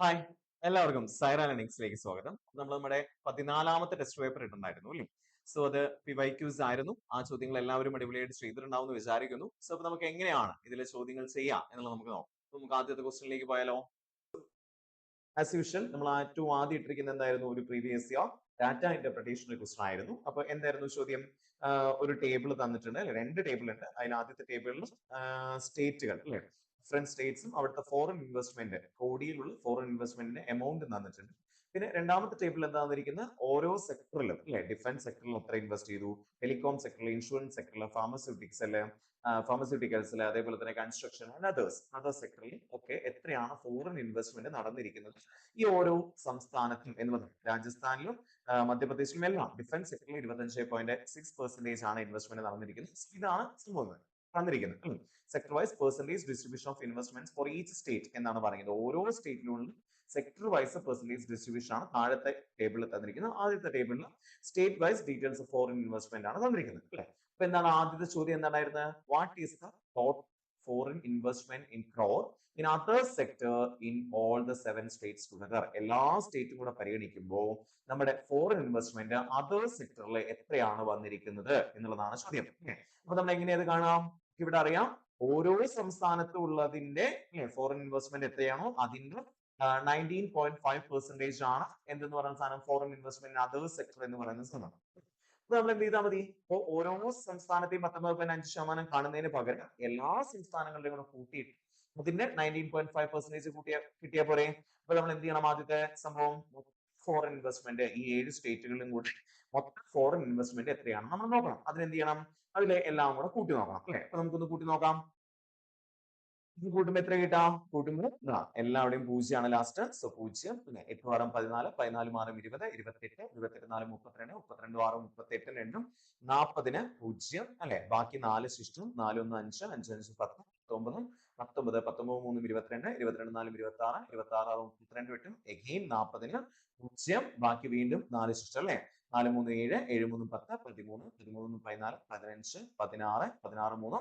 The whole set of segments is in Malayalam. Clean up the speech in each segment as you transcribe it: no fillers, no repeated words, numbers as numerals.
ഹായ്, എല്ലാവർക്കും സൈറ ലേണിംഗ്സിലേക്ക് സ്വാഗതം. നമ്മൾ നമ്മുടെ 14ാമത്തെ ടെസ്റ്റ് പേപ്പർ ഇട്ടുണ്ടായിരുന്നു അല്ലേ? സോ അത് PYQs ആയിരുന്നു. ആ ചോദ്യങ്ങൾ എല്ലാവരും അടിപൊളിയായിട്ട് ചെയ്തിട്ടുണ്ടാവും എന്ന് വിചാരിക്കുന്നു. സോ അപ്പൊ നമുക്ക് എങ്ങനെയാണ് ഇതിലെ ചോദ്യങ്ങൾ ചെയ്യാം എന്നുള്ളത് നമുക്ക് നോക്കാം. നമുക്ക് ആദ്യത്തെ ക്വസ്റ്റ്യനിലേക്ക് പോയാലോ? ആസ് യൂഷ്വൽ നമ്മൾ ഏറ്റവും ആദ്യം ഇട്ടിരിക്കുന്നത് എന്തായിരുന്നു? ഒരു previous year data interpretation question ആയിരുന്നു. അപ്പൊ എന്തായിരുന്നു ചോദ്യം? ഒരു ടേബിൾ തന്നിട്ടുണ്ട് അല്ലെ? 2 ടേബിൾ ഉണ്ട്. അതിൽ ആദ്യത്തെ ടേബിളിൽ സ്റ്റേറ്റുകൾ അല്ലെ, ഡിഫറെന്റ് സ്റ്റേറ്റ്സും അവിടുത്തെ ഫോറിൻ ഇൻവെസ്റ്റ്മെന്റ്, കോടിയിലുള്ള ഫോറിൻ ഇൻവെസ്റ്റ്മെന്റിന്റെ എമൗണ്ട് തന്നിട്ടുണ്ട്. പിന്നെ രണ്ടാമത്തെ ടേബിൾ എന്താ തന്നിരിക്കുന്നത്? ഓരോ സെക്ടറിലും അല്ലെ, ഡിഫൻസ് സെക്ടറിൽ എത്ര ഇൻവെസ്റ്റ് ചെയ്തു, ടെലികോം സെക്ടറിൽ, ഇൻഷുറൻസ് സെക്ടറിൽ, ഫാർമസ്യൂട്ടിക്കൽസിൽ, അതേപോലെ തന്നെ കൺസ്ട്രക്ഷൻ ആൻഡ് അതർ സെക്ടറിൽ ഒക്കെ എത്രയാണ് ഫോറിൻ ഇൻവെസ്റ്റ്മെന്റ് നടന്നിരിക്കുന്നത് ഈ ഓരോ സംസ്ഥാനത്തും എന്ന് പറഞ്ഞു. രാജസ്ഥാനിലും മധ്യപ്രദേശിലും എല്ലാം ഡിഫൻസ് സെക്ടറിൽ 25.6% ആണ് ഇൻവെസ്റ്റ്മെന്റ് നടന്നിരിക്കുന്നത്. ഇതാണ് സംഭവം തന്നിരിക്കുന്നത്. Sector wise percentage distribution of investment for each state എന്നാണ് പറയുന്നത്. ഓരോ സ്റ്റേറ്റിലുള്ള സെക്ടർ വൈസ് പെർസെന്റേജ് ഡിസ്ട്രിബ്യൂഷൻ ആണ് താഴത്തെ ടേബിളിൽ തന്നിരിക്കുന്നത്. ആദ്യത്തെ ടേബിളിൽ state wise details of foreign investment ആണ് തന്നിരിക്കുന്നത് അല്ലെ. അപ്പൊ എന്താണ് ആദ്യത്തെ ചോദ്യം? എന്തായിരുന്നു? What is the total foreign investment in crore in other sector in all the 7 states together? എല്ലാ സ്റ്റേറ്റും കൂടെ പരിഗണിക്കുമ്പോൾ നമ്മുടെ ഫോറിൻ ഇൻവെസ്റ്റ്മെന്റ് അതർ സെക്ടറിൽ എത്രയാണ് വന്നിരിക്കുന്നത് എന്നുള്ളതാണ് ചോദ്യം. അപ്പൊ നമ്മൾ എങ്ങനെയത് കാണാം? ഇവിടെ അറിയാം ഓരോ സംസ്ഥാനത്തും ഉള്ളതിന്റെ ഫോറിൻ ഇൻവെസ്റ്റ്മെന്റ് എത്രയാണോ അതിന്റെ 19.5% ആണ് എന്തെന്ന് പറയുന്ന സാധനം, ഫോറിൻ ഇൻവെസ്റ്റ്മെന്റ് അതർ സെക്ടർ എന്ന് പറയുന്ന സാധനം. അപ്പൊ നമ്മൾ എന്ത് ചെയ്താൽ മതി? ഇപ്പൊ ഓരോ സംസ്ഥാനത്തെയും 19.5% കാണുന്നതിന് പകരം എല്ലാ സംസ്ഥാനങ്ങളുടെയും കൂടെ കൂട്ടിയിട്ട് അതിന്റെ 19.5% കിട്ടിയാൽ പോരെ? അപ്പൊ നമ്മൾ എന്ത് ചെയ്യണം? ആദ്യത്തെ സംഭവം ഫോറിൻ ഇൻവെസ്റ്റ്മെന്റ് ഈ 7 സ്റ്റേറ്റുകളിലും കൂടി മൊത്തം ഫോറിൻ ഇൻവെസ്റ്റ്മെന്റ് എത്രയാണ് നമ്മൾ നോക്കണം. അതിനെന്ത് ചെയ്യണം? അതിലെ എല്ലാം കൂടെ കൂട്ടി നോക്കണം അല്ലെ. അപ്പൊ നമുക്കൊന്ന് കൂട്ടി നോക്കാം. ഇത് കൂട്ടുമ്പോ എത്ര കിട്ടാം? കൂട്ടുമ്പോൾ എല്ലാവരുടെയും 0 ആണ് ലാസ്റ്റ്. സോ 0. പിന്നെ 8 6 14, 14 6 20, 28, 28 4 32, 32 6 38 രണ്ടും 40ന് 0 അല്ലെ. ബാക്കി 4 ശിഷ്ടം, 4 1 5, 5 5 10, 19, 19 19 3 22, 22 4 26, 26 6 32 8, എഗെയിൻ 40ന് 0. ബാക്കി വീണ്ടും 4 ശിഷ്ടം അല്ലെ. 4 3 7, 7 3 10, 13, 13 14, 15, 16, 16 3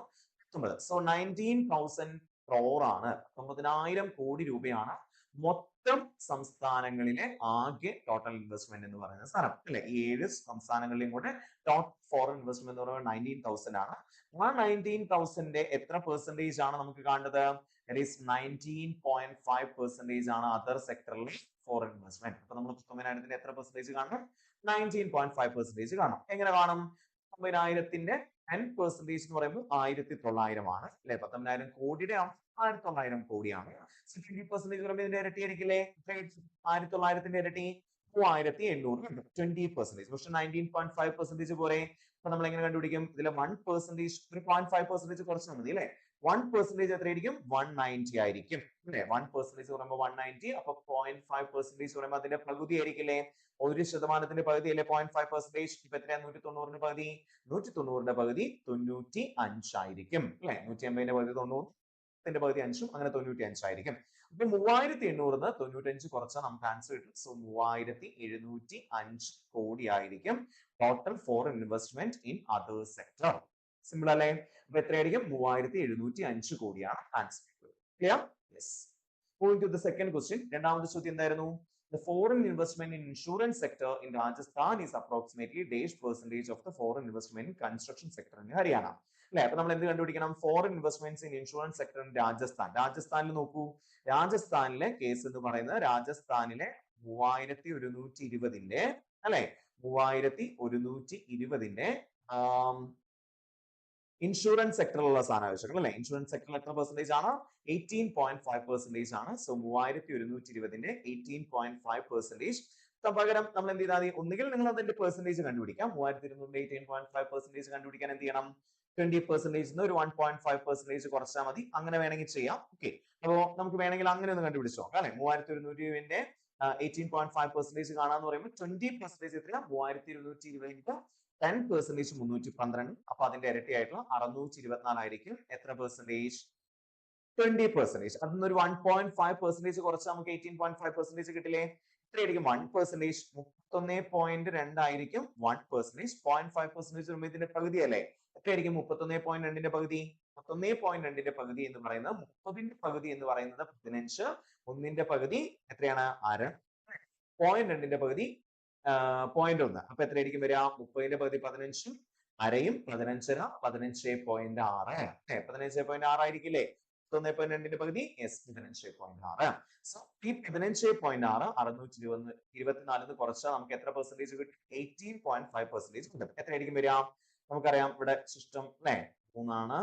19. സോ 19,000 crore ആണ്, 19,000 കോടി രൂപയാണ് മൊത്തം സംസ്ഥാനങ്ങളിലെ ആകെ ടോട്ടൽ ഇൻവെസ്റ്റ്മെന്റ് എന്ന് പറയുന്ന സാധനം അല്ലെ. ഈ 7 സംസ്ഥാനങ്ങളിലും കൂടെ ടോട്ടൽ ഫോറിൻ ഇൻവെസ്റ്റ്മെന്റ് എന്ന് പറയുന്നത് 19,000 ആണ്. ആ 19,000 എത്ര പെർസെന്റേജ് ആണ് നമുക്ക് കാണേണ്ടത്? ദാറ്റ് ഈസ് 19.5% ആണ് അതർ സെക്ടറിലെ ഫോറിൻ ഇൻവെസ്റ്റ്മെന്റ്. അപ്പൊ നമ്മൾ 19,000 എത്ര പെർസെന്റേജ് കാണണം? 19.5% കാണണം. എങ്ങനെ കാണും? 19,000 10% എന്ന് പറയുമ്പോൾ 1,900 ആണ് അല്ലെ. 19,000 കോടിയുടെ 1,900 കോടിയാണ്. 20% പറയുമ്പോൾ ഇതിന്റെ ഇരട്ടി ആയിരിക്കില്ലേ? 1,900 ഇരട്ടി 3,800. 20%. പക്ഷെ 19.5% പോരെ. അപ്പൊ നമ്മൾ എങ്ങനെ കണ്ടുപിടിക്കും? ഇതിലെ 1% ഒരു 0.5% കുറച്ചാൽ മതി അല്ലെ. 1% എത്രയായിരിക്കും? 190 ആയിരിക്കും അല്ലെ. 1% പറയുമ്പോൾ 190. അപ്പൊ 0.5% പറയുമ്പോൾ അതിന്റെ പകുതി ആയിരിക്കില്ലേ? 1% പകുതി അല്ലെ 0.5%. ഇപ്പൊ എത്രയാ? 190ന്റെ പകുതി? 190ന്റെ പകുതി 95 ആയിരിക്കും അല്ലെ. 150ന്റെ പകുതി 90, പകുതി 5, അങ്ങനെ 95 ആയിരിക്കും. അപ്പൊ 3,800ന്ന് 95 കുറച്ചാൽ നമുക്ക് ആൻസർ കിട്ടും. സോ 3,705 കോടി ആയിരിക്കും total foreign investment in other sector. Simple അല്ലേ? അപ്പൊ എത്രയായിരിക്കും? 3,705 കോടിയാണ് answer. Clear? Yes. Moving to the second question. രണ്ടാമത്തെ ചോദ്യം എന്തായിരുന്നു? The foreign investment in insurance sector in Rajasthan is approximately dash percentage of the foreign investment in construction sector in Haryana. അല്ലെ. അപ്പൊ നമ്മൾ എന്ത് കണ്ടുപിടിക്കണം? Foreign investments in insurance sector in Rajasthan. രാജസ്ഥാനിൽ നോക്കൂ, രാജസ്ഥാനിലെ കേസ് എന്ന് പറയുന്നത് രാജസ്ഥാനിലെ 3,120ന്റെ അല്ലെ, 3,120ന്റെ ഇൻഷുറൻസ് സെക്ടറിലുള്ള സാധനം ആവശ്യങ്ങൾ അല്ലെ. ഇൻഷുറൻസ് സെക്ടറിൽ എത്ര പെർസെന്റേജ് ആണ്? 18.5% ആണ്. സോ 3,120ന്റെ 18.5%. പകരം നമ്മൾ എന്ത് ചെയ്താൽ മതി? ഒന്നുകിൽ നിങ്ങൾ അതിന്റെ പെർസെന്റേജ് കണ്ടുപിടിക്കാം. 3,200ന്റെ 18.5% കണ്ടുപിടിക്കാൻ എന്ത് ചെയ്യണം? 20% ഒരു 1.5% കുറച്ചാൽ മതി. അങ്ങനെ വേണമെങ്കിൽ ചെയ്യാം. ഓക്കെ. അപ്പോ നമുക്ക് വേണമെങ്കിൽ അങ്ങനെ ഒന്ന് കണ്ടുപിടിച്ചു നോക്കാം അല്ലെ. 3,220ന്റെ 18.5% കാണാന്ന് പറയുമ്പോൾ 20% എത്രയാ? 3,220 10% 312. അപ്പൊ അതിന്റെ ഇരട്ടിയായിട്ടുള്ള 624 ആയിരിക്കും. എത്ര പെർസെന്റേജ്? 20%. അതിൽ ഒരു 1.5% കുറച്ച് നമുക്ക് 18.5% കിട്ടില്ലേ? എത്രയായിരിക്കും? 1%. 31.2 ആയിരിക്കും 1%. 0.5% വരുമ്പോൾ ഇതിന്റെ പകുതി അല്ലേ? എത്രയായിരിക്കും? 31.2ന്റെ പകുതി 21.2ന്റെ പകുതി എന്ന് പറയുന്നത് 30ന്റെ പകുതി എന്ന് പറയുന്നത് 15, 1ന്റെ പകുതി എത്രയാണ്? അര, 0.2ന്റെ പകുതി 0.1. അപ്പൊ എത്രയായിരിക്കും വരിക? 30ന്റെ പകുതി 15, അരയും 15, 15.6. 15.6 ആയിരിക്കില്ലേ? 1.2ന്റെ പകുതി യെസ് 15.6. സോ ഈ 15.6 624 കുറച്ചാൽ നമുക്ക് എത്ര പെർസെന്റേജ് കിട്ടും? 18.5% കിട്ടും. എത്രയായിരിക്കും വരിക? നമുക്കറിയാം ഇവിടെ സിസ്റ്റം അല്ലെ 3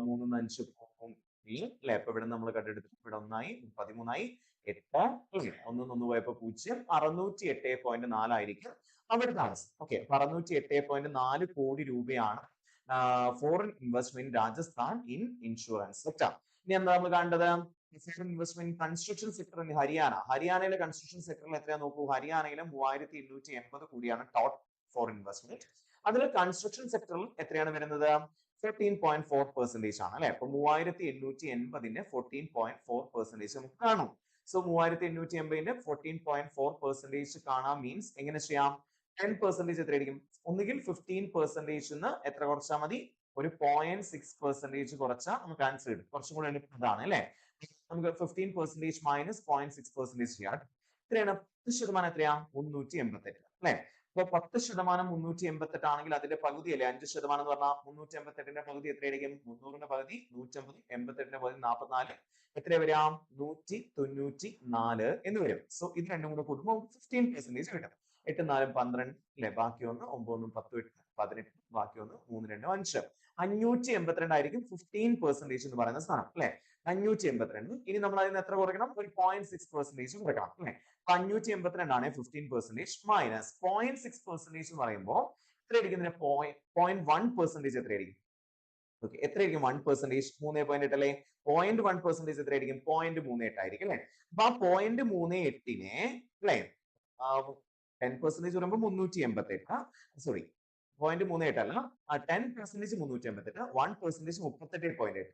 3 5 അല്ലെ. അപ്പൊ ഇവിടെ നമ്മൾ കണ്ടെടുത്തു, ഇവിടെ 1 13 8 1 പോയപ്പോ 0 608.4 ആയിരിക്കും അവിടുത്തെ ആൻസർ. ഓക്കെ, 608.4 കോടി രൂപയാണ് foreign investment Rajasthan in insurance sector. ഇനി എന്താ നമ്മൾ കണ്ടത്? Foreign investment construction sector in Haryana. ഹരിയാനയിലെ കൺസ്ട്രക്ഷൻ സെക്ടറിൽ എത്രയാ നോക്കൂ. ഹരിയാനയിലെ 3880 കോടിയാണ് ടോട്ടൽ ഫോറിൻ ഇൻവെസ്റ്റ്മെന്റ്. അതിൽ കൺസ്ട്രക്ഷൻ സെക്ടറിൽ എത്രയാണ് വരുന്നത്? 14.4% ആണ് അല്ലെ. അപ്പൊ 3880ന്റെ 14.4% നമുക്ക് കാണും. സോ 3880ന്റെ 14.4% കാണാൻ മീൻസ് എങ്ങനെ ചെയ്യാം? 10% എത്രയായിരിക്കും? ഒന്നുകിൽ 15% എത്ര കുറച്ചാൽ മതി? ഒരു 0.6% കുറച്ചാൽ നമുക്ക് ആൻസർ കിട്ടും. കുറച്ചും കൂടെ എളുപ്പമാണ് അല്ലെ. നമുക്ക് 15% മൈനസ് 0.6% ചെയ്യാം. എത്രയാണ്? 10% എത്രയാ? 388 അല്ലെ. അപ്പൊ 10% 388 ആണെങ്കിൽ അതിന്റെ പകുതി അല്ലെ 5% എന്ന് പറഞ്ഞാൽ 388ന്റെ പകുതി എത്രയായിരിക്കും? 300ന്റെ പകുതി 150, 88ന്റെ പകുതി 44, എത്ര വരിക? 194 എന്ന് വരും. സോ ഇത് രണ്ടും കൂടെ കൂടുമ്പോൾ 15% കിട്ടും. 8 4 12 അല്ലെ, ബാക്കി ഒന്ന് 9 10 8 18, ബാക്കി ഒന്ന് 3 2 5. 582 ആയിരിക്കും 15% എന്ന് പറയുന്ന സ്ഥാനം അല്ലെ. 582. ഇനി നമ്മൾ അതിന് എത്ര കുറയ്ക്കണം? ഒരു 0.6% കുറയ്ക്കണം അല്ലെ. 582 ആണ് 15% മൈനസ് 0.6% എന്ന് പറയുമ്പോൾ എത്രയായിരിക്കും? 0.1% എത്രയായിരിക്കും? ഓക്കെ, എത്രയായിരിക്കും 1%? 3.8 അല്ലെ. 0.1% എത്രയായിരിക്കും? 0.38 ആയിരിക്കും അല്ലെ. അപ്പൊ ആ 0.38നെ അല്ലെ 10% പറയുമ്പോൾ 388, സോറി 0.38 അല്ല, 10% 388, 1% 38.8.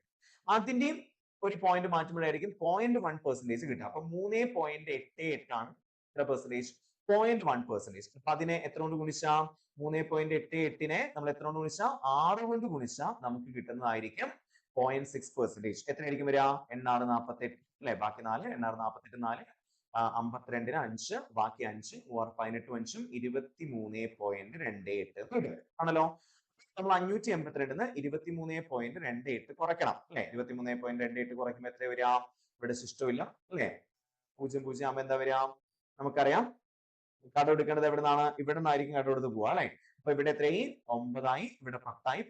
അതിന്റെയും ഒരു പോയിന്റ് മാറ്റുമ്പോഴായിരിക്കും 0.1% കിട്ടുക. അപ്പൊ 3.88 ആണ് എത്ര പെർസെന്റേജ്? 0.1%. അപ്പൊ അതിനെ എത്ര കൊണ്ട് ഗുണിച്ചാൽ? 3.88നെ നമ്മൾ എത്ര കൊണ്ട് ഗുണിച്ചാൽ? 6 കൊണ്ട് ഗുണിച്ചാൽ നമുക്ക് കിട്ടുന്നതായിരിക്കും 0.6%. എത്രയായിരിക്കും വരിക? 8 48 അല്ലെ, ബാക്കി 4, 8 48 4, 52ന് 5, ബാക്കി 5, 18 5 23.28 ആണല്ലോ. നമ്മൾ 582ന്ന് 23.28 കുറയ്ക്കണം അല്ലെ. 23.28 കുറയ്ക്കുമ്പോൾ എത്ര വരിക? ഇവിടെ ശിഷ്ടമില്ല അല്ലെ. 0 0 ആകുമ്പോൾ എന്താ വരിക? നമുക്കറിയാം കടമെടുക്കേണ്ടത് എവിടെ നിന്നാണ്? ഇവിടെ നിന്നായിരിക്കും കടമെടുത്ത് പോവാ അല്ലെ. അപ്പൊ ഇവിടെ എത്രയായി? 9 ഇവിടെ 10,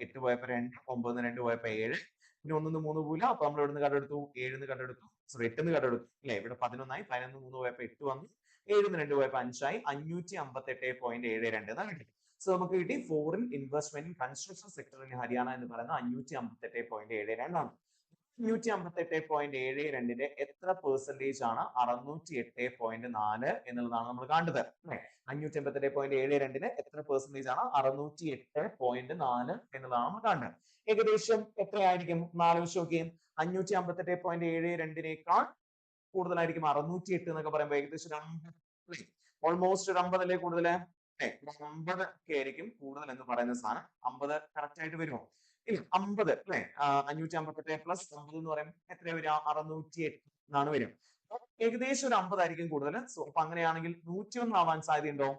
8 പോയപ്പോ 2, 9 2 പോയപ്പോ 7, പിന്നെ 1 3 പോയില്ല. അപ്പൊ നമ്മൾ ഇവിടെ നിന്ന് കടമെടുത്തു 7 കടമെടുത്തു, സോറി 8 കടമെടുത്തു അല്ലെ. ഇവിടെ 11 11 3 പോയപ്പോ 8 വന്നു, 7 2 പോയപ്പോ 5 558.72 എന്നാണ് കിട്ടി. സോ നമുക്ക് കിട്ടി foreign investment construction sector in Haryana എന്ന് പറയുന്ന 558.72 ആണ്. 558.72ന്റെ എത്ര പെർസെന്റേജ് ആണ് 608.4 എന്നുള്ളതാണ് നമ്മൾ കണ്ടത്. 558.72ന് എത്ര പെർസെന്റേജ് ആണ് 608.4 എന്നുള്ളതാണ് നമ്മൾ കണ്ടത്. ഏകദേശം എത്രയായിരിക്കും? ആലോചിച്ച് നോക്കിയേ. 558.72നേക്കാൾ കൂടുതലായിരിക്കും 608 എന്നൊക്കെ പറയുമ്പോൾ ഏകദേശം ഓൾമോസ്റ്റ് ഒരു 50 അല്ലേ കൂടുതൽ? 50 ഒക്കെ ആയിരിക്കും കൂടുതൽ എന്ന് പറയുന്ന സാധനം. 50 കറക്റ്റ് ആയിട്ട് വരുമോ? ഇല്ല, 50 അല്ലെ. 558 പ്ലസ് 50 എന്ന് പറയുമ്പോൾ എത്ര വരിക? 608 എന്നാണ് വരും. ഏകദേശം ഒരു 50 ആയിരിക്കും കൂടുതൽ. സോ അപ്പൊ അങ്ങനെയാണെങ്കിൽ 101 ആവാൻ സാധ്യതയുണ്ടോ?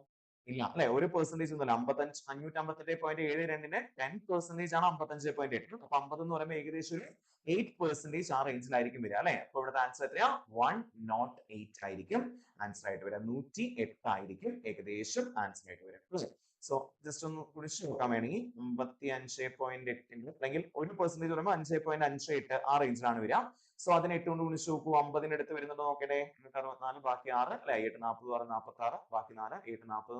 ഇല്ല അല്ലെ. ഒരു പെർസെന്റേജ് ഒന്നുമില്ല. 558.72ന്റെ 10% ആണ് 55.8. അപ്പൊ 50 എന്ന് പറയുമ്പോൾ ഏകദേശം ഒരു 8% ആ റേഞ്ചിലായിരിക്കും വരിക അല്ലെ. അപ്പൊ ഇവിടുത്തെ ആൻസർ എത്രയാ? 108 ആയിരിക്കും ആൻസർ ആയിട്ട് വരിക. 108 ആയിരിക്കും ഏകദേശം ആൻസർ ആയിട്ട് വരിക. സോ ജസ്റ്റ് ഒന്ന് കുറിച്ച് നോക്കാൻ വേണമെങ്കിൽ 55.8 അല്ലെങ്കിൽ ഒരു പെർസെന്റേജ് പറയുമ്പോൾ 5.58 ആ റേഞ്ചിലാണ് വരിക. സോ അതിനെ 8 കൊണ്ട് ഗുണിച്ച് നോക്കൂ. 50ന് അടുത്ത് വരുന്നുണ്ടോ നോക്കട്ടെ. 64, ബാക്കി 6 അല്ലെ. 8 40 46, ബാക്കി 4, 8 40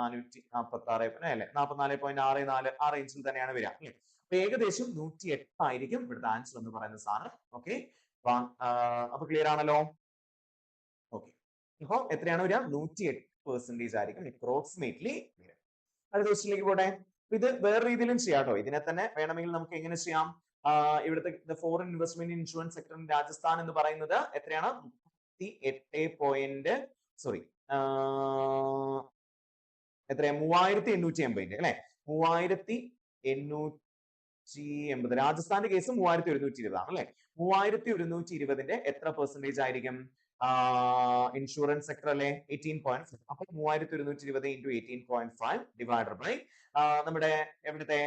4 446 അല്ലെ. 44.64 ആ റേഞ്ചിൽ തന്നെയാണ് വരിക. അപ്പൊ ഏകദേശം 108 ആയിരിക്കും ഇവിടുത്തെ ആൻസർ എന്ന് പറയുന്ന സാധനം. ഓക്കെ, അപ്പൊ ക്ലിയർ ആണല്ലോ. ഓക്കെ, അപ്പൊ എത്രയാണ് വരിക? 108% ആയിരിക്കും അപ്രോക്സിമേറ്റ്ലി വരിക. അടുത്ത ക്വസ്റ്റിലേക്ക് പോട്ടെ. ഇത് വേറെ രീതിയിലും ചെയ്യാം കേട്ടോ. ഇതിനെ തന്നെ വേണമെങ്കിൽ നമുക്ക് എങ്ങനെ ചെയ്യാം? ഇവിടുത്തെ foreign investment insurance sector in Rajasthan എന്ന് പറയുന്നത് എത്രയാണ്? 38 സോറി എത്രയാ? 3880 അല്ലെ. 3880 80. രാജസ്ഥാന്റെ കേസ് 3120 ആണ് അല്ലെ. 3120ന്റെ എത്ര പെർസെന്റേജ് ആയിരിക്കും? ഇൻഷുറൻസ് സെക്ടർ അല്ലെ 18.5. അപ്പൊ 3120 ഇൻറ്റു 18.5 ഡിവൈഡഡ് ബൈ നമ്മുടെ എവിടുത്തെ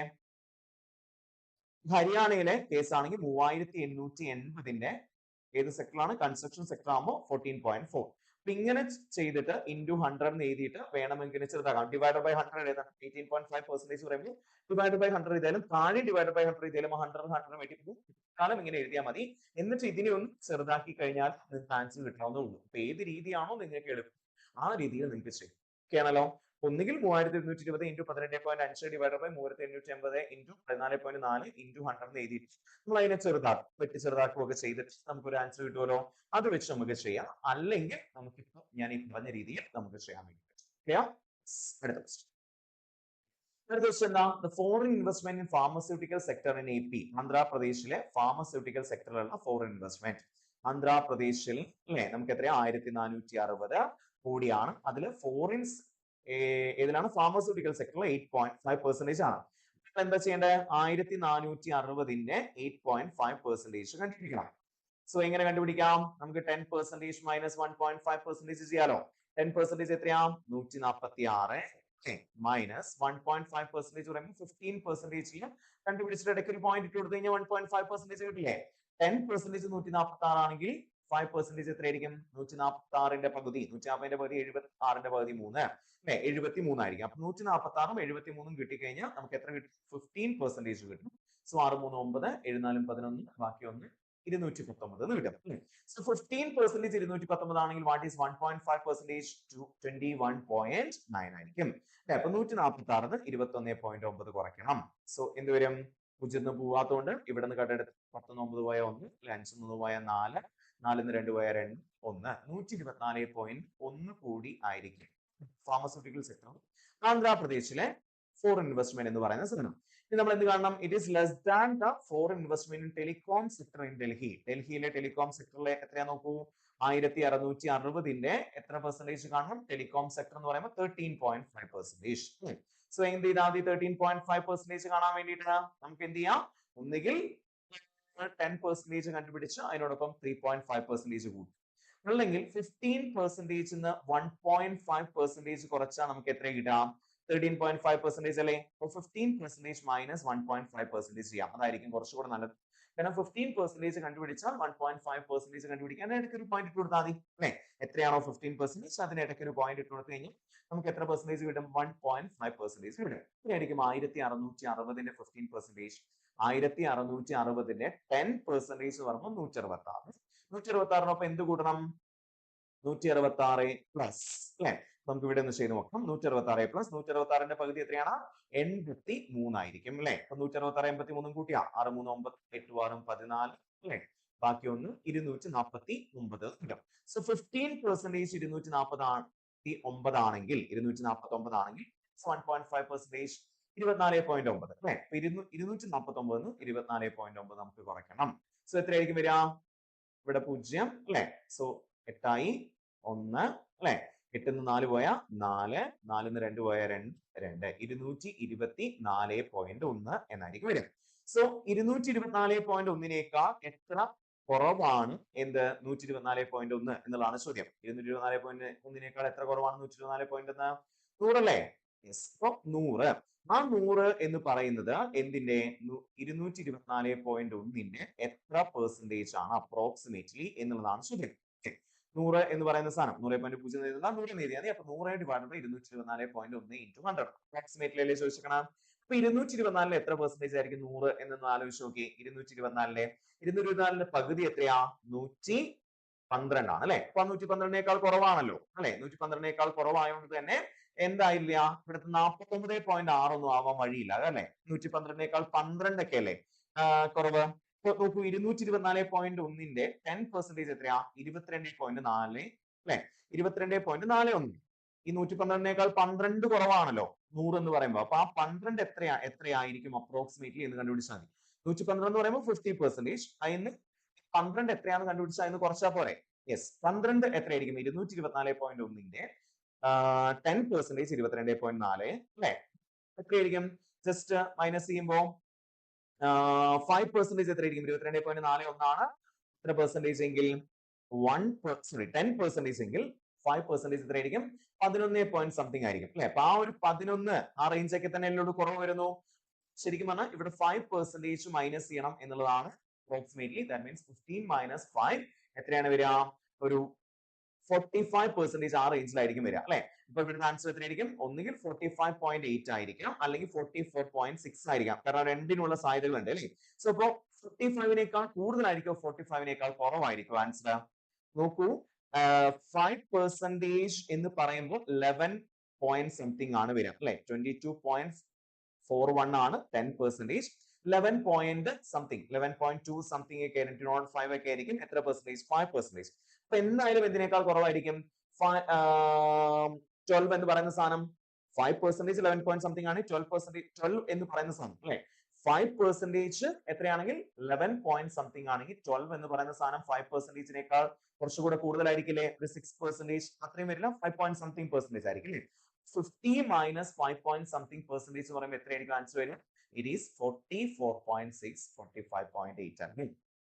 ഹരിയാനയിലെ കേസ് ആണെങ്കിൽ 3880ന്റെ ഏത് സെക്ടറാണ്? കൺസ്ട്രക്ഷൻ സെക്ടർ ആകുമ്പോൾ 14.4. അപ്പൊ ഇങ്ങനെ ചെയ്തിട്ട് ഇൻറ്റു 100 എന്ന് എഴുതിയിട്ട് വേണമെങ്കിൽ ചെറുതാക്കാം. ഡിവൈഡ് ബൈ 100 എഴുതാം. 18.5% പറയുമ്പോൾ ഡിവൈഡ് ബൈ 100 എഴുതിയാലും താഴെ ഡിവൈഡ് ബൈ 100 എഴുതിയാലും 100 വെട്ടിപ്പോകും. കാലം ഇങ്ങനെ എഴുതിയാൽ മതി. എന്നിട്ട് ഇതിനെ ഒന്ന് ചെറുതാക്കി കഴിഞ്ഞാൽ നിങ്ങൾക്ക് ആൻസർ കിട്ടാവുന്നേ ഉള്ളൂ. അപ്പൊ ഏത് രീതിയാണോ നിങ്ങൾക്ക് എളുപ്പം ആ രീതിയിൽ നിങ്ങൾക്ക് ചെയ്യും. ഓക്കെ ആണല്ലോ. ഒന്നുകിൽ 3220 into 18.5 divide by 3880 into 14.4 into 100 എഴുതിയിട്ട് നമ്മൾ അതിനെ ചെറുതാക്കും, വെട്ടി ചെറുതാക്കും ഒക്കെ ചെയ്തിട്ട് നമുക്കൊരു ആൻസർ കിട്ടുമല്ലോ. അത് വെച്ച് നമുക്ക് ചെയ്യാം. അല്ലെങ്കിൽ നമുക്കിപ്പോ ഞാൻ ഈ പറഞ്ഞ രീതിയിൽ നമുക്ക് ചെയ്യാൻ വേണ്ടി പറ്റും. ക്ലിയർ? അടുത്ത ക്വസ്റ്റ്യൻ. അടുത്ത ക്വസ്റ്റ്യൻ എന്താ? The foreign investment in pharmaceutical sector in AP. ആന്ധ്രാപ്രദേശിലെ ഫാർമസ്യൂട്ടിക്കൽ സെക്ടറിലുള്ള ഫോറിൻ ഇൻവെസ്റ്റ്മെന്റ്. ആന്ധ്രാപ്രദേശിൽ അല്ലെ നമുക്ക് എത്രയാ? 1460 കോടിയാണ്. അതിൽ ഫോറിൻസ് ഏതിലാണ്? ഫാർമസ്യൂട്ടിക്കൽ സെക്ടറിൽ 8.5% ആണ്. എന്താ ചെയ്യേണ്ടത്? 1460ന്റെ 8.5% കണ്ടുപിടിക്കണം. സോ എങ്ങനെ കണ്ടുപിടിക്കാം? നമുക്ക് 10% മൈനസ് 1.5% ചെയ്യാലോ. 10% എത്രയാ? 146 മൈനസ് 1.5% പറയുമ്പോൾ 15% കണ്ടുപിടിച്ചിട്ട് ഇടയ്ക്ക് ഒരു പോയിന്റ് ഇട്ട് കൊടുത്തു കഴിഞ്ഞാൽ 1.5% കിട്ടില്ലേ? 10% 146 ആണെങ്കിൽ 5% എത്രയായിരിക്കും? 146ന്റെ പകുതി 140ന്റെ പകുതി 76ന്റെ പകുതി 3 അല്ലെ 73 ആയിരിക്കും. അപ്പൊ 146ഉം 73ഉം കിട്ടിക്കഴിഞ്ഞാൽ നമുക്ക് എത്ര കിട്ടും? 15% കിട്ടും. സോ 6 3 9 7 4 11 ബാക്കി 1 219 കിട്ടും. സോ 15% 219 ആണെങ്കിൽ വാട്ട് ഈസ് 1.5% to 21.9 ആയിരിക്കും. അപ്പൊ 146 21.9 കുറയ്ക്കണം. സോ എന്ത് വരും? 0 പോവാത്തതുകൊണ്ട് ഇവിടെ നിന്ന് കട്ടെടുത്ത് 19 പോയ 1 5 3 പോയ 4 4 2 പോയ 2 1 124.1 കോടി ആയിരിക്കും ഫാർമസ്യൂട്ടിക്കൽ സെക്ടർ ആന്ധ്രാപ്രദേശിലെ ഫോറിൻ ഇൻവെസ്റ്റ്മെന്റ് എന്ന് പറയുന്ന സാധനം. ഇനി നമ്മൾ എന്ത് കാണണം? It is less than the foreign investment in telecom sector in Delhi. ഡൽഹിയിലെ ടെലികോം സെക്ടറിലെ എത്രയാ നോക്കൂ? 1660ന്റെ എത്ര പെർസെന്റേജ് കാണണം? ടെലികോം സെക്ടർ എന്ന് പറയുമ്പോൾ 13.5%. സോ എന്ത് ചെയ്താൽ മതി? 13.5% കാണാൻ വേണ്ടിയിട്ട് നമുക്ക് എന്ത് ചെയ്യാം? ഒന്നുകിൽ 10% കണ്ടുപിടിച്ച് അതിനോടൊപ്പം 3.5% കൂട്ടും. അല്ലെങ്കിൽ 15% 1.5% കുറച്ചാൽ നമുക്ക് എത്ര കിട്ടാം? 13.5% അല്ലേ? അപ്പൊ 15% മൈനസ് 1.5% ചെയ്യാം. അതായിരിക്കും കുറച്ചുകൂടെ നല്ലത്. കാരണം 15% കണ്ടുപിടിച്ചാൽ 1.5% കണ്ടുപിടിക്കാൻ ഇടയ്ക്ക് ഒരു പോയിന്റ് ഇട്ട് കൊടുത്താൽ മതി അല്ലെ? എത്രയാണോ 15% അതിന് ഇടയ്ക്ക് ഒരു പോയിന്റ് ഇട്ട് കൊടുത്തു കഴിഞ്ഞാൽ നമുക്ക് എത്ര പെർസെന്റേജ് കിട്ടും? 1.5% കിട്ടും. ഇതായിരിക്കും 1660ന്റെ 15%. 1660ന്റെ 10% പറയുമ്പോൾ 166. 166നൊപ്പം എന്ത് കൂട്ടണം? 166 പ്ലസ് അല്ലെ? നമുക്ക് ഇവിടെ ഒന്ന് ചെയ്ത് നോക്കാം. 166 പ്ലസ് 166ന്റെ പകുതി എത്രയാണ്? 83 ആയിരിക്കും അല്ലെ? അപ്പൊ 166 83 കൂട്ടിയാ 6 3 9 8 6 14 അല്ലെ? ബാക്കി ഒന്ന് 249 കിട്ടും. സോ 15% 249 ആണെങ്കിൽ 249 ആണെങ്കിൽ 1.5% 24.9 അല്ലെ? 249 24.9 നമുക്ക് കുറയ്ക്കണം. സോ എത്രയായിരിക്കും വരിക? ഇവിടെ 0 അല്ലെ? സോ 8 1 അല്ലെ? 8 4 പോയ 4 4 2 പോയ 2 224.1 എന്നായിരിക്കും വരിക. സോ 224.1നേക്കാൾ എത്ര കുറവാണ് എന്ത്? 124.1 എന്നുള്ളതാണ് ചോദ്യം. 224.1നേക്കാൾ എത്ര കുറവാണ് 124.1? 100 അല്ലേ? യെസ്. അപ്പൊ 100. ആ 100 എന്ന് പറയുന്നത് എന്തിന്റെ? 224.1ന്റെ എത്ര പെർസെന്റേജ് ആണ് അപ്രോക്സിമേറ്റ്ലി എന്നുള്ളതാണ് ചോദ്യം. 100 എന്ന് പറയുന്ന സാധനം 100.0 എഴുതുക 100 എന്ന് എഴുതിയാൽ മതി. അപ്പൊ 100 ഡിവൈഡ് ബൈ 224.1 ഇൻറ്റു 100 അപ്രോക്സിമേറ്റ്ലി അല്ലേ ചോദിച്ചേക്കണം. അപ്പൊ 224 എത്ര പെർസെന്റേജ് ആയിരിക്കും 100 എന്നൊന്ന് ആലോചിച്ച് നോക്കി. 224ന്റെ പകുതി എത്രയാ? 112 ആണ് അല്ലെ? അപ്പൊ 112നേക്കാൾ കുറവാണല്ലോ അല്ലെ? 112നേക്കാൾ കുറവായതുകൊണ്ട് തന്നെ എന്തായില്ല? ഇവിടുത്തെ 49.6 ഒന്നും ആവാൻ വഴിയില്ല അല്ലെ? 112നേക്കാൾ 12 ഒക്കെ അല്ലേ കുറവ്? നോക്കൂ 224.1ന്റെ 10% എത്രയാ? 22.4 അല്ലെ? 22.41. ഈ 112നേക്കാൾ 12 കുറവാണല്ലോ 100 എന്ന് പറയുമ്പോൾ. അപ്പൊ ആ 12 എത്രയായിരിക്കും അപ്രോക്സിമേറ്റ്ലി എന്ന് കണ്ടുപിടിച്ചാൽ മതി. 112 എന്ന് പറയുമ്പോൾ 50%. അതിന് 12 എത്രയാണെന്ന് കണ്ടുപിടിച്ചാൽ അതിന് കുറച്ചാൽ പോരെ? യെസ്. 12 എത്രയായിരിക്കും? 224.1ന്റെ 10% 22.4 അല്ലെ? എത്രയായിരിക്കും? ജസ്റ്റ് മൈനസ് ചെയ്യുമ്പോൾ 5% എത്രയായിരിക്കും? 22.41 എത്ര പെർസെന്റേജ് എങ്കിൽ 10% എങ്കിൽ 5% എത്രയായിരിക്കും? 11 പോയിന്റ് സംതിങ് ആയിരിക്കും അല്ലെ? അപ്പൊ ആ ഒരു 11 ആ റേഞ്ച് ഒക്കെ തന്നെ എന്നോട് കുറവ് വരുന്നു. ശരിക്കും പറഞ്ഞാൽ ഇവിടെ 5% മൈനസ് ചെയ്യണം എന്നുള്ളതാണ് അപ്രോക്സിമേറ്റ്ലി. ദാറ്റ് മീൻസ് 15 മൈനസ് 5 എത്രയാണ് വരിക? ഒരു 45% ആ റേഞ്ചിലായിരിക്കും വരിക അല്ലെ? ഇപ്പൊ ഇവിടുത്തെ ആൻസർ എത്രയായിരിക്കും? ഒന്നുകിൽ 45.8 ആയിരിക്കാം, അല്ലെങ്കിൽ 44.6 ആയിരിക്കാം. കാരണം രണ്ടിനുള്ള സാധ്യതകളുണ്ട് അല്ലേ? സോ ഇപ്പോ 45നേക്കാൾ കൂടുതലായിരിക്കും 45നേക്കാൾ കുറവായിരിക്കും ആൻസർ? നോക്കൂ, 5% എന്ന് പറയുമ്പോൾ 11 പോയിന്റ് സംതിങ് ആണ് വരിക അല്ലെ? 22.41 ആണ് 10%. 11 പോയിന്റ് സംതിങ്, 11.2 സംതിങ് ഒക്കെ 2.5 ഒക്കെ ആയിരിക്കും എത്ര പെർസെന്റേജ്? 5%. അപ്പൊ എന്തായാലും എന്തിനേക്കാൾ കുറവായിരിക്കും? 12 എന്ന് പറയുന്ന സാധനം 5%, 11 പോയിന്റ് സംതിങ് ആണ്. 12 എന്ന് പറയുന്ന സാധനം അല്ലെ? 5% എത്രയാണെങ്കിൽ 11 പോയിന്റ് സംതിങ് ആണെങ്കിൽ 12 എന്ന് പറയുന്ന സാധനം 5%നേക്കാൾ കുറച്ചുകൂടെ കൂടുതലായിരിക്കില്ലേ? ഒരു 6% അത്രയും വരില്ല, 5 പോയിന്റ് സംതിങ് പെർസെന്റേജ് ആയിരിക്കും അല്ലേ? 50 മൈനസ് 5 പോയിന്റ് സംതിങ് പെർസെന്റേജ് എന്ന് പറയുമ്പോൾ എത്രയായിരിക്കും ആൻസർ വരിക? ഇറ്റ് ഈസ് 44.6, 45.8 ആണ്.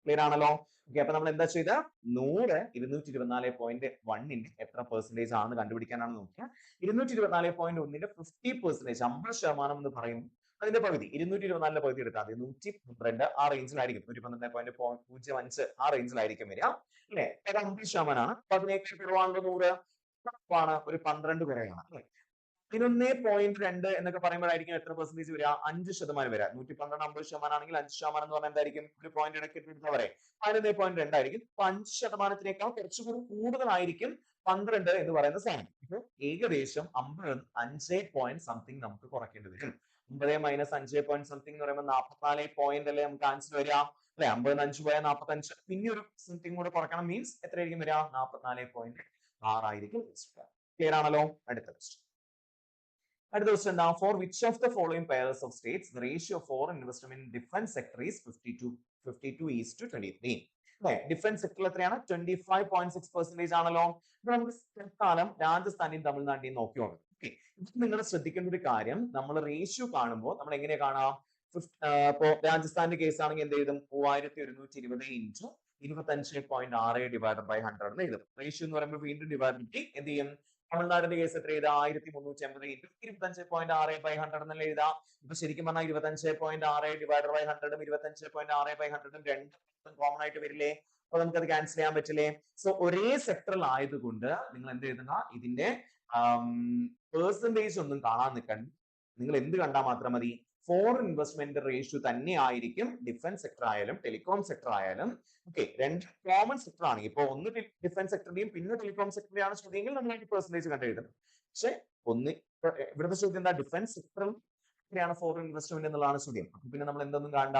ക്ലിയർ ആണല്ലോ? ഓക്കെ, അപ്പൊ നമ്മൾ എന്താ ചെയ്ത? 100 224.1ന്റെ എത്ര പെർസെന്റേജ് ആണെന്ന് കണ്ടുപിടിക്കാനാണ് നോക്കുക. 224.1ന്റെ 50%, 50% എന്ന് പറയുമ്പോൾ അതിന്റെ പകുതി 224ന്റെ പകുതി എടുത്താൽ മതി, 112 ആ റേഞ്ചിലായിരിക്കും. 112.05 ആ റേഞ്ചിലായിരിക്കും വരിക അല്ലെ? അത് 50%. അപ്പൊ അതിനേക്കാൾ കുറവാണല്ലോ 100, ആണ് ഒരു 12 കുറയാണ് അല്ലെ? 11.2 എന്നൊക്കെ പറയുമ്പോഴായിരിക്കും എത്ര പെർസെന്റേജ് വരിക? 5% വരിക. 112 50% ആണെങ്കിൽ 5% എന്ന് പറഞ്ഞാൽ എന്തായിരിക്കും? ഒരു പോയിന്റ് ഇടയ്ക്ക് എടുത്താൽ വരെ 11.2 ആയിരിക്കും. 5%നേക്കാൾ കുറച്ചുകൂടി കൂടുതലായിരിക്കും 12 എന്ന് പറയുന്ന സാധനം. ഇപ്പൊ ഏകദേശം 50 5 പോയിന്റ് സംതിങ് നമുക്ക് കുറയ്ക്കേണ്ടി വരും. 50 മൈനസ് 5 പോയിന്റ് സംതിങ് എന്ന് പറയുമ്പോൾ 44 പോയിന്റ് അല്ലേ നമുക്ക് ആൻസർ വരിക അല്ലെ? 50 5 പോയാൽ 45, പിന്നെ ഒരു സംതിങ് കൂടെ കുറയ്ക്കണം, മീൻസ് എത്രയായിരിക്കും വരിക? 44.6 ആയിരിക്കും. ക്ലിയർ ആണല്ലോ? അടുത്ത ക്വസ്റ്റ്യൻ. അടുത്ത ക്വസ്റ്റ്യൻ എന്താ? For which of the following pairs of states the ratio of foreign investment in defence sector is 52:23 അല്ലെ? ഡിഫൻസ് സെക്ടറിൽ എത്രയാണ്? 25.6% ആണല്ലോ. ഇപ്പൊ നമുക്ക് തൽക്കാലം രാജസ്ഥാനെയും തമിഴ്നാട്ടിനെയും നോക്കി നോക്കാം. ഓക്കെ, ഇത് നിങ്ങൾ ശ്രദ്ധിക്കേണ്ട ഒരു കാര്യം, നമ്മൾ റേഷ്യോ കാണുമ്പോൾ നമ്മൾ എങ്ങനെ കാണാം? ഇപ്പോ രാജസ്ഥാന്റെ കേസ് ആണെങ്കിൽ എന്ത് എഴുതും? 3120 ഇൻറ്റു 25.6 ഡിവൈഡഡ് ബൈ 100 എന്ന് എഴുതും. റേഷ്യോ എന്ന് പറയുമ്പോൾ വീണ്ടും ഡിവൈഡ് എന്ത് ചെയ്യും? തമിഴ്നാടിന്റെ കേസ് എത്ര എഴുതാം? 1350 ഇൻറ്റു 25.6 ബൈ 100 എന്നല്ലേ എഴുതാം. ഇപ്പൊ ശരിക്കും പറഞ്ഞാൽ 25.6 ഡിവൈഡഡ് ബൈ 100ഉം 25.6 ബൈ 100ഉം രണ്ടും കോമൺ ആയിട്ട് വരില്ലേ? അപ്പൊ നമുക്കത് ക്യാൻസൽ ചെയ്യാൻ പറ്റില്ലേ? സോ ഒരേ സെക്ടറിൽ ആയതുകൊണ്ട് നിങ്ങൾ എന്ത് എഴുതുക? ഇതിന്റെ പെർസെന്റേജ് ഒന്നും കാണാൻ നിൽക്കണ്ട. നിങ്ങൾ എന്ത് കണ്ടാൽ മാത്രം മതി? ഫോറിൻ ഇൻവെസ്റ്റ്മെന്റ് റേഷ്യോ തന്നെ ആയിരിക്കും ഡിഫൻസ് സെക്ടർ ആയാലും ടെലികോം സെക്ടർ ആയാലും. ഓക്കെ, രണ്ട് കോമൺ സെക്ടർ ആണ്. ഇപ്പൊ ഒന്ന് ഡിഫൻസ് സെക്ടറിന്റെയും പിന്നെ ടെലികോം സെക്ടറിന്റെയും ആണ് ചോദ്യമെങ്കിൽ നമ്മൾ അതിന്റെ പെർസെന്റേജ് കണ്ടെഴുതണം. പക്ഷെ ഇവിടുത്തെ ചോദ്യം എന്താ? ഡിഫൻസ് സെക്ടറിൽ എത്രയാണ് ഫോറിൻ ഇൻവെസ്റ്റ്മെന്റ് എന്നുള്ളതാണ് ചോദ്യം. അപ്പൊ പിന്നെ നമ്മൾ എന്തൊന്നും കാണണ്ട,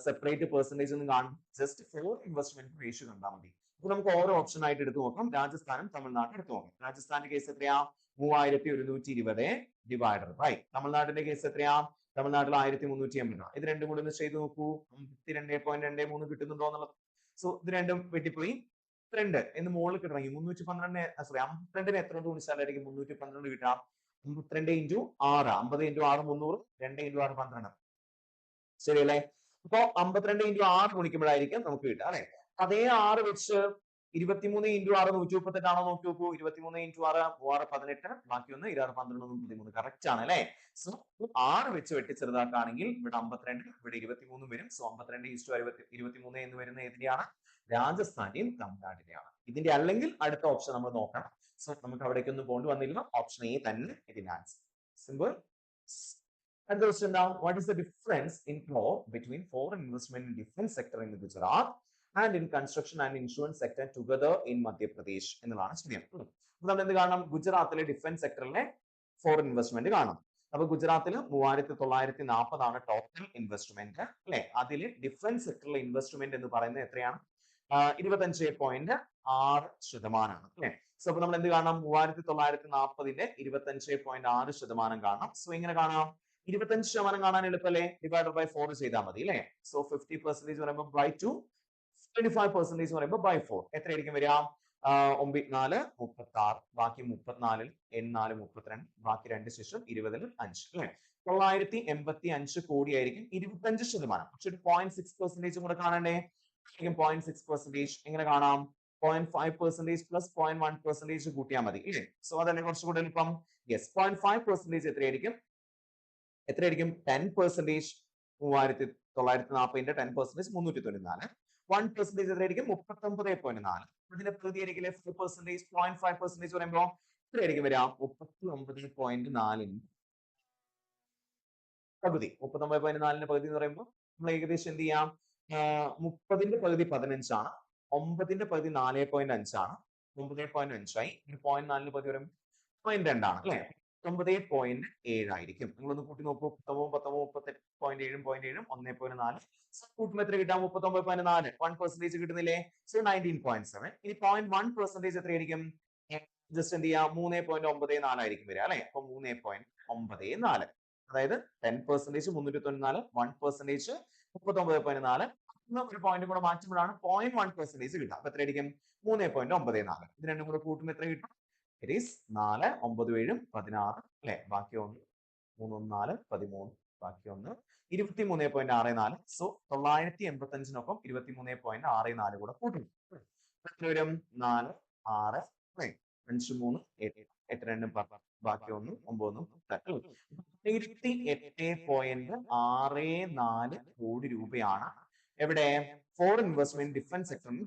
സെപ്പറേറ്റ് പെർസെന്റേജ് ഒന്നും കാണും, ജസ്റ്റ് ഫോറിൻ ഇൻവെസ്റ്റ്മെന്റ് റേഷ്യോ കണ്ടാൽ മതി. അപ്പൊ നമുക്ക് ഓരോ ഓപ്ഷൻ ആയിട്ട് എടുത്ത് നോക്കാം. രാജസ്ഥാനും തമിഴ്നാടും എടുത്ത് നോക്കാം. രാജസ്ഥാന്റെ കേസ് എത്രയാ? 3120 ഡിവൈഡഡ് ബൈ. തമിഴ്നാടിന്റെ കേസ് എത്രയാ? തമിഴ്നാട്ടിൽ 1380. ഇത് രണ്ടും കൂടി ഒന്ന് ചെയ്ത് നോക്കൂ. 52.23 കിട്ടുന്നുണ്ടോ എന്നുള്ളത്. സോ ഇത് രണ്ടും വെട്ടിപ്പോയി. 2 എന്ന് മുകളിൽ കിട്ടണമെങ്കിൽ 312, സോറി 52നെ എത്ര കൊണ്ട് ഗുണിച്ചാലായിരിക്കും 312 കിട്ടാം? 52 ഇൻറ്റു 6, 50 ഇൻറ്റു 6 300, 2 ഇൻറ്റു 6 12. ശരിയല്ലേ? അപ്പൊ 52 ഇൻറ്റു 6 ഗുണിക്കുമ്പോഴായിരിക്കും നമുക്ക് കിട്ടുക അല്ലെ? അതേ 6 വെച്ച് 23 ഇൻറ്റു 6 138 ആണോ നോക്കി നോക്കൂ. 23 ഇൻറ്റു 6 18, ബാക്കി ഒന്ന് 26 12 13. കറക്റ്റ് ആണ് അല്ലെ? സോ 6 വെച്ച് വെട്ടി ചെറുതാക്കുകയാണെങ്കിൽ ഇവിടെ 52, ഇവിടെ 23 വരും. സോ 52:23 എന്ന് വരുന്ന ഏതിന്റെയാണ്? രാജസ്ഥാന്റെയും തമിഴ്നാടിന്റെയാണ്. ഇതിന്റെ അല്ലെങ്കിൽ അടുത്ത ഓപ്ഷൻ നമ്മൾ നോക്കണം. സോ നമുക്ക് അവിടേക്കൊന്നും പോണ്ടി വന്നില്ല. ഓപ്ഷൻ എ തന്നെ ഇതിന്റെ ആൻസർ. സിമ്പിൾ. അടുത്ത ക്വസ്റ്റ്യൻ എന്താ? What is the difference in flow between foreign investment in defence sector in Gujarat and in construction and insurance sector together in Madhya Pradesh എന്നുള്ളതാണ് ചോദ്യം. നമ്മൾ എന്ത് കാണണം? ഗുജറാത്തിലെ ഡിഫൻസ് സെക്ടറിലെ ഫോറിൻ ഇൻവെസ്റ്റ്മെന്റ് കാണാം. അപ്പൊ ഗുജറാത്തിൽ 3940 ആണ് ടോട്ടൽ ഇൻവെസ്റ്റ്മെന്റ് അല്ലെ? അതിൽ ഡിഫൻസ് സെക്ടറിലെ ഇൻവെസ്റ്റ്മെന്റ് എന്ന് പറയുന്നത് എത്രയാണ്? 25.6% അല്ലെ? സോ അപ്പൊ നമ്മൾ എന്ത് കാണണം? 3940ന്റെ 25.6% കാണണം. സോ എങ്ങനെ കാണാം? 25% കാണാൻ എളുപ്പമല്ലേ? ഡിവൈഡഡ് ബൈ 4 ചെയ്താൽ മതി അല്ലെ? സോ 50% പറയുമ്പോൾ ബൈ 2, 25% പറയുമ്പോൾ ബൈ 4 എത്രയായിരിക്കും വരിക? 9 36, ബാക്കി 34, N4 32, ബാക്കി 2 ശേഷം 20 5 അല്ലെ 985 കോടിയായിരിക്കും 25%. പക്ഷെ ഒരു 0.6% കൂടെ കാണണ്ടേ? 0.6% എങ്ങനെ കാണാം? 0.5% പ്ലസ് 0.1% കൂട്ടിയാൽ മതി ഇല്ലേ? സോ അതല്ലേ കുറച്ചുകൂടെ എളുപ്പം. യെസ് 0.5% എത്രയായിരിക്കും? 10%. 3940ന്റെ 10% 394. 1% എത്രയായിരിക്കും? 39.4. ഇതിന്റെ പ്രതിയായിരിക്കില്ലേ 4%, 0.5% പറയുമ്പോ എത്രയായിരിക്കും വരിക? 39.4 പകുതി. 39.4ന്റെ പകുതി എന്ന് പറയുമ്പോൾ നമ്മൾ ഏകദേശം എന്ത് ചെയ്യാം? 30ന്റെ പകുതി 15 ആണ്. 9ന്റെ പകുതി 4.5 ആണ്. 9.5 ആയി. 0.4ന്റെ പകുതി പറയുമ്പോൾ 0.2 ആണ് അല്ലെ? 9.7 ആയിരിക്കും. നിങ്ങളൊന്ന് കൂട്ടി നോക്കൂ. 19, 38.7, 0.7, 1.4. കൂട്ടുമ്പോൾ എത്ര കിട്ടാം? 39.4. 1% കിട്ടുന്നില്ലേ? സോ 19.7. ഇനി 0.1% എത്രയായിരിക്കും? ജസ്റ്റ് എന്ത് ചെയ്യാം? 3.94 ആയിരിക്കും വരിക അല്ലെ? അപ്പൊ 3.94. അതായത് 10% 394, 1% 39.4. ഒരു പോയിന്റ് കൂടെ മാറ്റുമ്പോഴാണ് 0.1% കിട്ടുക. അപ്പൊ എത്രയായിരിക്കും? 3.94. ഇത് രണ്ടും കൂടെ കൂട്ടുമ്പോൾ എത്ര കിട്ടും? ഇറ്റ് ഈസ് 4, 9, 7, 16 അല്ലെ? ബാക്കി 1, 3, 4, 13, ബാക്കി 1, 23.64. സോ 985-നൊപ്പം 23.64 കൂടെ കൂട്ടും. എത്ര വരും? 4, 6, 5, 3, 8, 8, 2, 10, ബാക്കി 1, 9, 10. 28.64 കോടി രൂപയാണ് എവിടെ? ഫോറിൻ ഇൻവെസ്റ്റ്മെന്റ് ഡിഫൻസ് സെക്ടറിൽ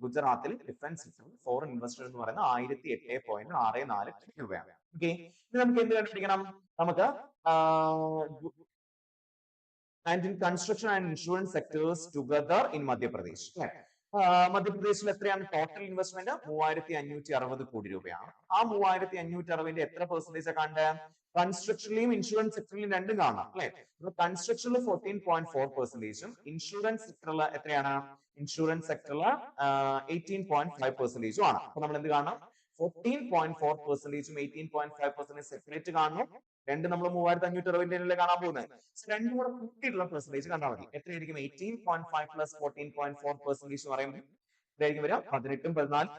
ഗുജറാത്തിൽ ഡിഫൻസ് സെക്ടറിൽ ഫോറിൻ ഇൻവെസ്റ്റ്മെന്റ് എന്ന് പറയുന്നത് 18.64 രൂപയാണ്. ഓക്കെ, ഇത് നമുക്ക് എന്ത് കണ്ടുപിടിക്കണം? നമുക്ക് and in construction and insurance sectors together in Madhya Pradesh. മധ്യപ്രദേശിൽ എത്രയാണ് ടോട്ടൽ ഇൻവെസ്റ്റ്മെന്റ്? 3560 കോടി രൂപയാണ്. ആ 3560ന്റെ എത്ര പെർസെന്റേജ് കണ്ട്? കൺസ്ട്രക്ഷനിലെയും ഇൻഷുറൻസ് സെക്ടറിലും രണ്ടും കാണാം അല്ലെ? കൺസ്ട്രക്ഷനിൽ 14.4%, ഇൻഷുറൻസ് സെക്ടറിൽ എത്രയാണ്? ഇൻഷുറൻസ് സെക്ടറിൽ 18.5% ആണ്. അപ്പൊ നമ്മൾ എന്ത് കാണണം? 14.4%ഉം 18.5% സെപ്പറേറ്റ് കാണണം. രണ്ട് നമ്മൾ 3560 കാണാൻ പോകുന്നത്. രണ്ടും കൂടെ കൂട്ടിയിട്ടുള്ള പെർസെന്റേജ് കണ്ടാൽ മതി. എത്രയായിരിക്കും? 18.5 പ്ലസ് 14.4% എന്ന് പറയുമ്പോൾ ഇതായിരിക്കും വരാം 18, 14,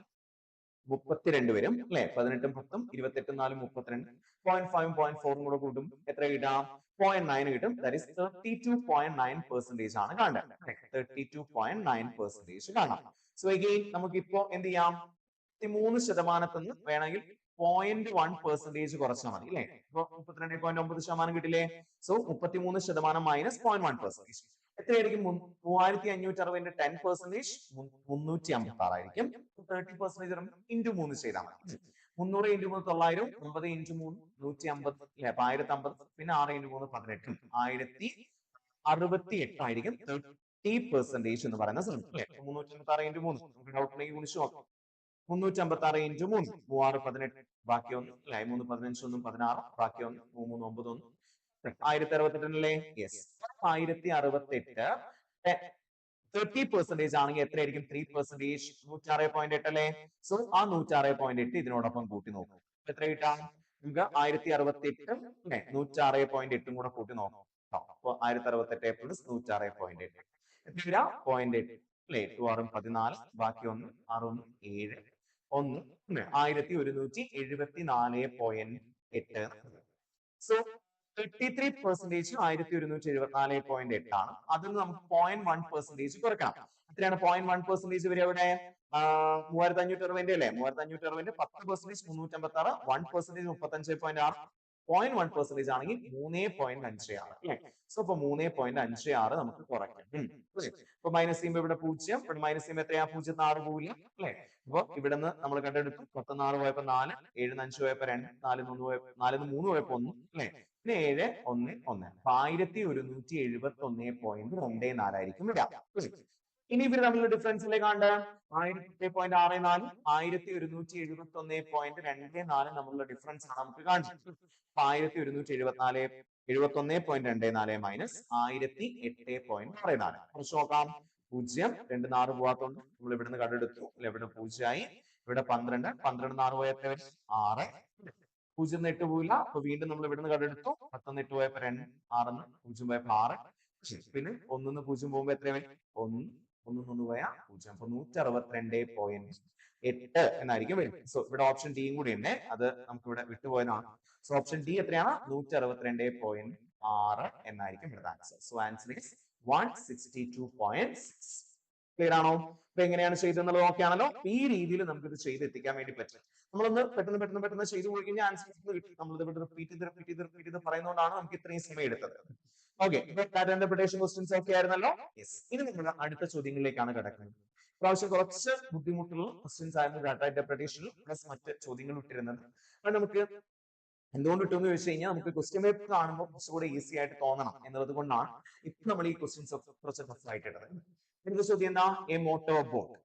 32 വരും അല്ലെ? 18, 10, 28, 4, 32. 0.5, 0.4 കൂടെ കൂട്ടും എത്ര കിട്ടാം? 0.9 കിട്ടും. ദാറ്റ് ഈസ് 32.9% ആണ് കാണേണ്ടത്. 32.9% കാണാം. സോ അഗെയിൻ നമുക്ക് ഇപ്പോ എന്ത് ചെയ്യാം? 33% വേണമെങ്കിൽ 0.1% കുറച്ചാൽ മതി അല്ലെ? ഇപ്പൊ 32.9% കിട്ടില്ലേ? So 33% minus 0.1%. എത്രയായിരിക്കും? 3560ന്റെ 10% 356 ആയിരിക്കും. 30% ഇൻറ്റു 3 ചെയ്താൽ മതി. 300 × 3 900, 9 × 3 150 അല്ലെ? അപ്പൊ 1050, പിന്നെ 6 × 3 18, 1068 ആയിരിക്കും 30% എന്ന് പറയുന്ന സമയം അല്ലെ? 356 × 3 നമുക്ക് ഡൗട്ട് ഉണ്ടെങ്കിൽ ഗുണിച്ചു നോക്കാം. 356 × 3, 3, ബാക്കി 1 അല്ലെ? 3, 15, 1, 16, ബാക്കി 1, 3, 9, 1, 1068 അല്ലേ? യെസ്, 1068 30% ആണെങ്കിൽ എത്രയായിരിക്കും? 3%, 106.8 അല്ലേ? സോ ആ 106.8 ഇതിനോടൊപ്പം കൂട്ടി നോക്കും. എത്ര കിട്ടാം? നമുക്ക് 1068 അല്ലെ 106.8 കൂടെ കൂട്ടി നോക്കാം. അപ്പൊ 1068 പ്ലസ് 106.8 എത്ര വരാ? 0.8 അല്ലെ? 2, 6, 14, ബാക്കി 1, 6, 7, 1, 1174.8. സോ 33% 1174.8 ആണ്. അതിൽ നമുക്ക് 0.1% കുറക്കണം. എത്രയാണ് 0.1% വരെ? അവിടെ 3560 അല്ലേ? 3560 10% 356, 1% 35.6, 0.1% ആണെങ്കിൽ 3.56 അല്ലെ? സോ അപ്പൊ 3.56 നമുക്ക് കുറയ്ക്കാം. ഇപ്പൊ മൈനസ് ചെയ്യുമ്പോൾ ഇവിടെ 0, ഇവിടെ മൈനസ് ചെയ്യുമ്പോൾ എത്രയാ? 0 6 പോവില്ല അല്ലെ? അപ്പൊ ഇവിടെ നിന്ന് നമ്മൾ കണ്ടെടുത്തു 16 പോയപ്പോ 4, 7 5 പോയപ്പോ 2, 4 3 പോയപ്പോ 1 അല്ലെ? പിന്നെ 7 1 1. 1171.24 ആയിരിക്കും വരിക. ഇനി ഇവർ തമ്മിലുള്ള ഡിഫറൻസിലെ കണ്ട് 1008.64 1171.24 തമ്മിലുള്ള ഡിഫറൻസ് ആണ് നമുക്ക് കാണിച്ചത്. 1171.24 മൈനസ് 1008.64 കുറച്ച് നോക്കാം. 0, 2, 4 പോകാത്തോണ്ട് നമ്മൾ ഇവിടുന്ന് കണ്ടെടുത്തു. ഇവിടെ 0 ആയി. ഇവിടെ 12, 12 4 പോയ എത്ര വരും? 6. 0 8 പോയില്ല. അപ്പൊ വീണ്ടും നമ്മൾ ഇവിടുന്ന് കണ്ടെടുത്തു. 10 8 പോയപ്പോ 2, 6 0 പോയപ്പോ 6. പിന്നെ 1 0 പോകുമ്പോ എത്ര വരും? 1 1 പോയാ 0. അപ്പൊ 162. 8 എന്നായിരിക്കും വരും. സോ ഇവിടെ ഓപ്ഷൻ ഡിയും കൂടി ഉണ്ട്, അത് നമുക്ക് ഇവിടെ വിട്ടുപോയതാണ്. സോ ഓപ്ഷൻ ഡി എത്രയാണ്? 162.6 എന്നായിരിക്കും ഇവിടുത്തെ answer. So answer is 162.6. Clear ആണോ? അപ്പൊ എങ്ങനെയാണ് ചെയ്തെന്നുള്ളത് ഓക്കെ ആണല്ലോ? ഈ രീതിയിൽ നമുക്ക് ഇത് ചെയ്തെത്തിക്കാൻ വേണ്ടി പറ്റും. നമ്മളൊന്ന് പെട്ടെന്ന് ചെയ്തു പോയി കഴിഞ്ഞാൽ ആൻസേഴ്സ് കിട്ടും. നമ്മളിത് റിപ്പീറ്റ് ചെയ്ത് പറയുന്നതുകൊണ്ടാണ് നമുക്ക് ഇത്രയും സമയം എടുത്തത്. ഓക്കെ, ഡാറ്റ ഇന്റർപ്രിട്ടേഷൻ ക്വസ്റ്റ്യൻസ് ഒക്കെ ആയിരുന്നല്ലോ. യെസ്, ഇനി നിങ്ങൾ അടുത്ത ചോദ്യങ്ങളിലേക്കാണ് കിടക്കുന്നത്. പ്രാവശ്യം കുറച്ച് ബുദ്ധിമുട്ടുള്ള ക്വസ്റ്റ്യൻസ് ആയിരുന്നു ഡാറ്റ ഇന്റർപ്രിട്ടേഷനിൽ പ്ലസ് മറ്റ് ചോദ്യങ്ങൾ ഇട്ടിരുന്നത്. അത് നമുക്ക് എന്തുകൊണ്ട് കിട്ടുമെന്ന് ചോദിച്ചു കഴിഞ്ഞാൽ നമുക്ക് ക്വസ്റ്റ്യൻ പേപ്പർ കാണുമ്പോൾ കുറച്ചുകൂടെ ഈസി ആയിട്ട് തോന്നണം എന്നുള്ളത് കൊണ്ടാണ് ഇപ്പൊ നമ്മൾ ഈ ക്വസ്റ്റ്യൻസ് കുറച്ച് ടഫ് ആയിട്ട് ഇട്ടത്. ഇതിന്റെ ചോദ്യം എന്താ? A motor boat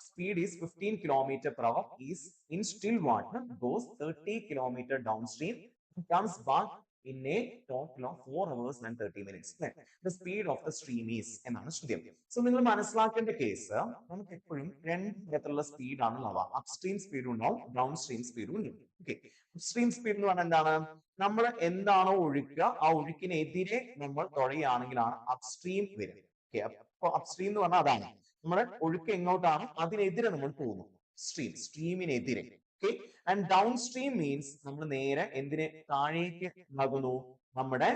speed is 15 kilometer per hour is in still water goes 30 kilometer downstream and comes back in a total of 4 hours and 30 minutes. The speed of the stream is എന്നാണ് ചോദ്യം. സോ നിങ്ങൾ മനസ്സിലാക്കേണ്ട കേസ് നമുക്ക് എപ്പോഴും രണ്ട് തരത്തിലുള്ള സ്പീഡ് ആണ് ഉള്ളത്. അപ്സ്ട്രീം സ്പീഡ് ഉണ്ടാവും, ഡൗൺ സ്ട്രീം സ്പീഡും ഉണ്ട്. ഓക്കെ, അപ്സ്ട്രീം സ്പീഡ് എന്ന് പറഞ്ഞാൽ എന്താണ്? നമ്മൾ എന്താണോ ഒഴുക്കുക ആ ഒഴുക്കിനെതിരെ നമ്മൾ തുഴയുകയാണെങ്കിലാണ് അപ്സ്ട്രീം വരിക. ഓക്കെ, അപ്പൊ അപ്സ്ട്രീം എന്ന് പറഞ്ഞാൽ അതാണ് നമ്മുടെ ഒഴുക്ക് എങ്ങോട്ടാണ് അതിനെതിരെ നമ്മൾ പോകുന്നു, സ്ട്രീമിനെതിരെ. Okay, and downstream means നമ്മൾ നേരെ എന്തിനെ താഴേക്ക് ആകുന്നു, നമ്മുടെ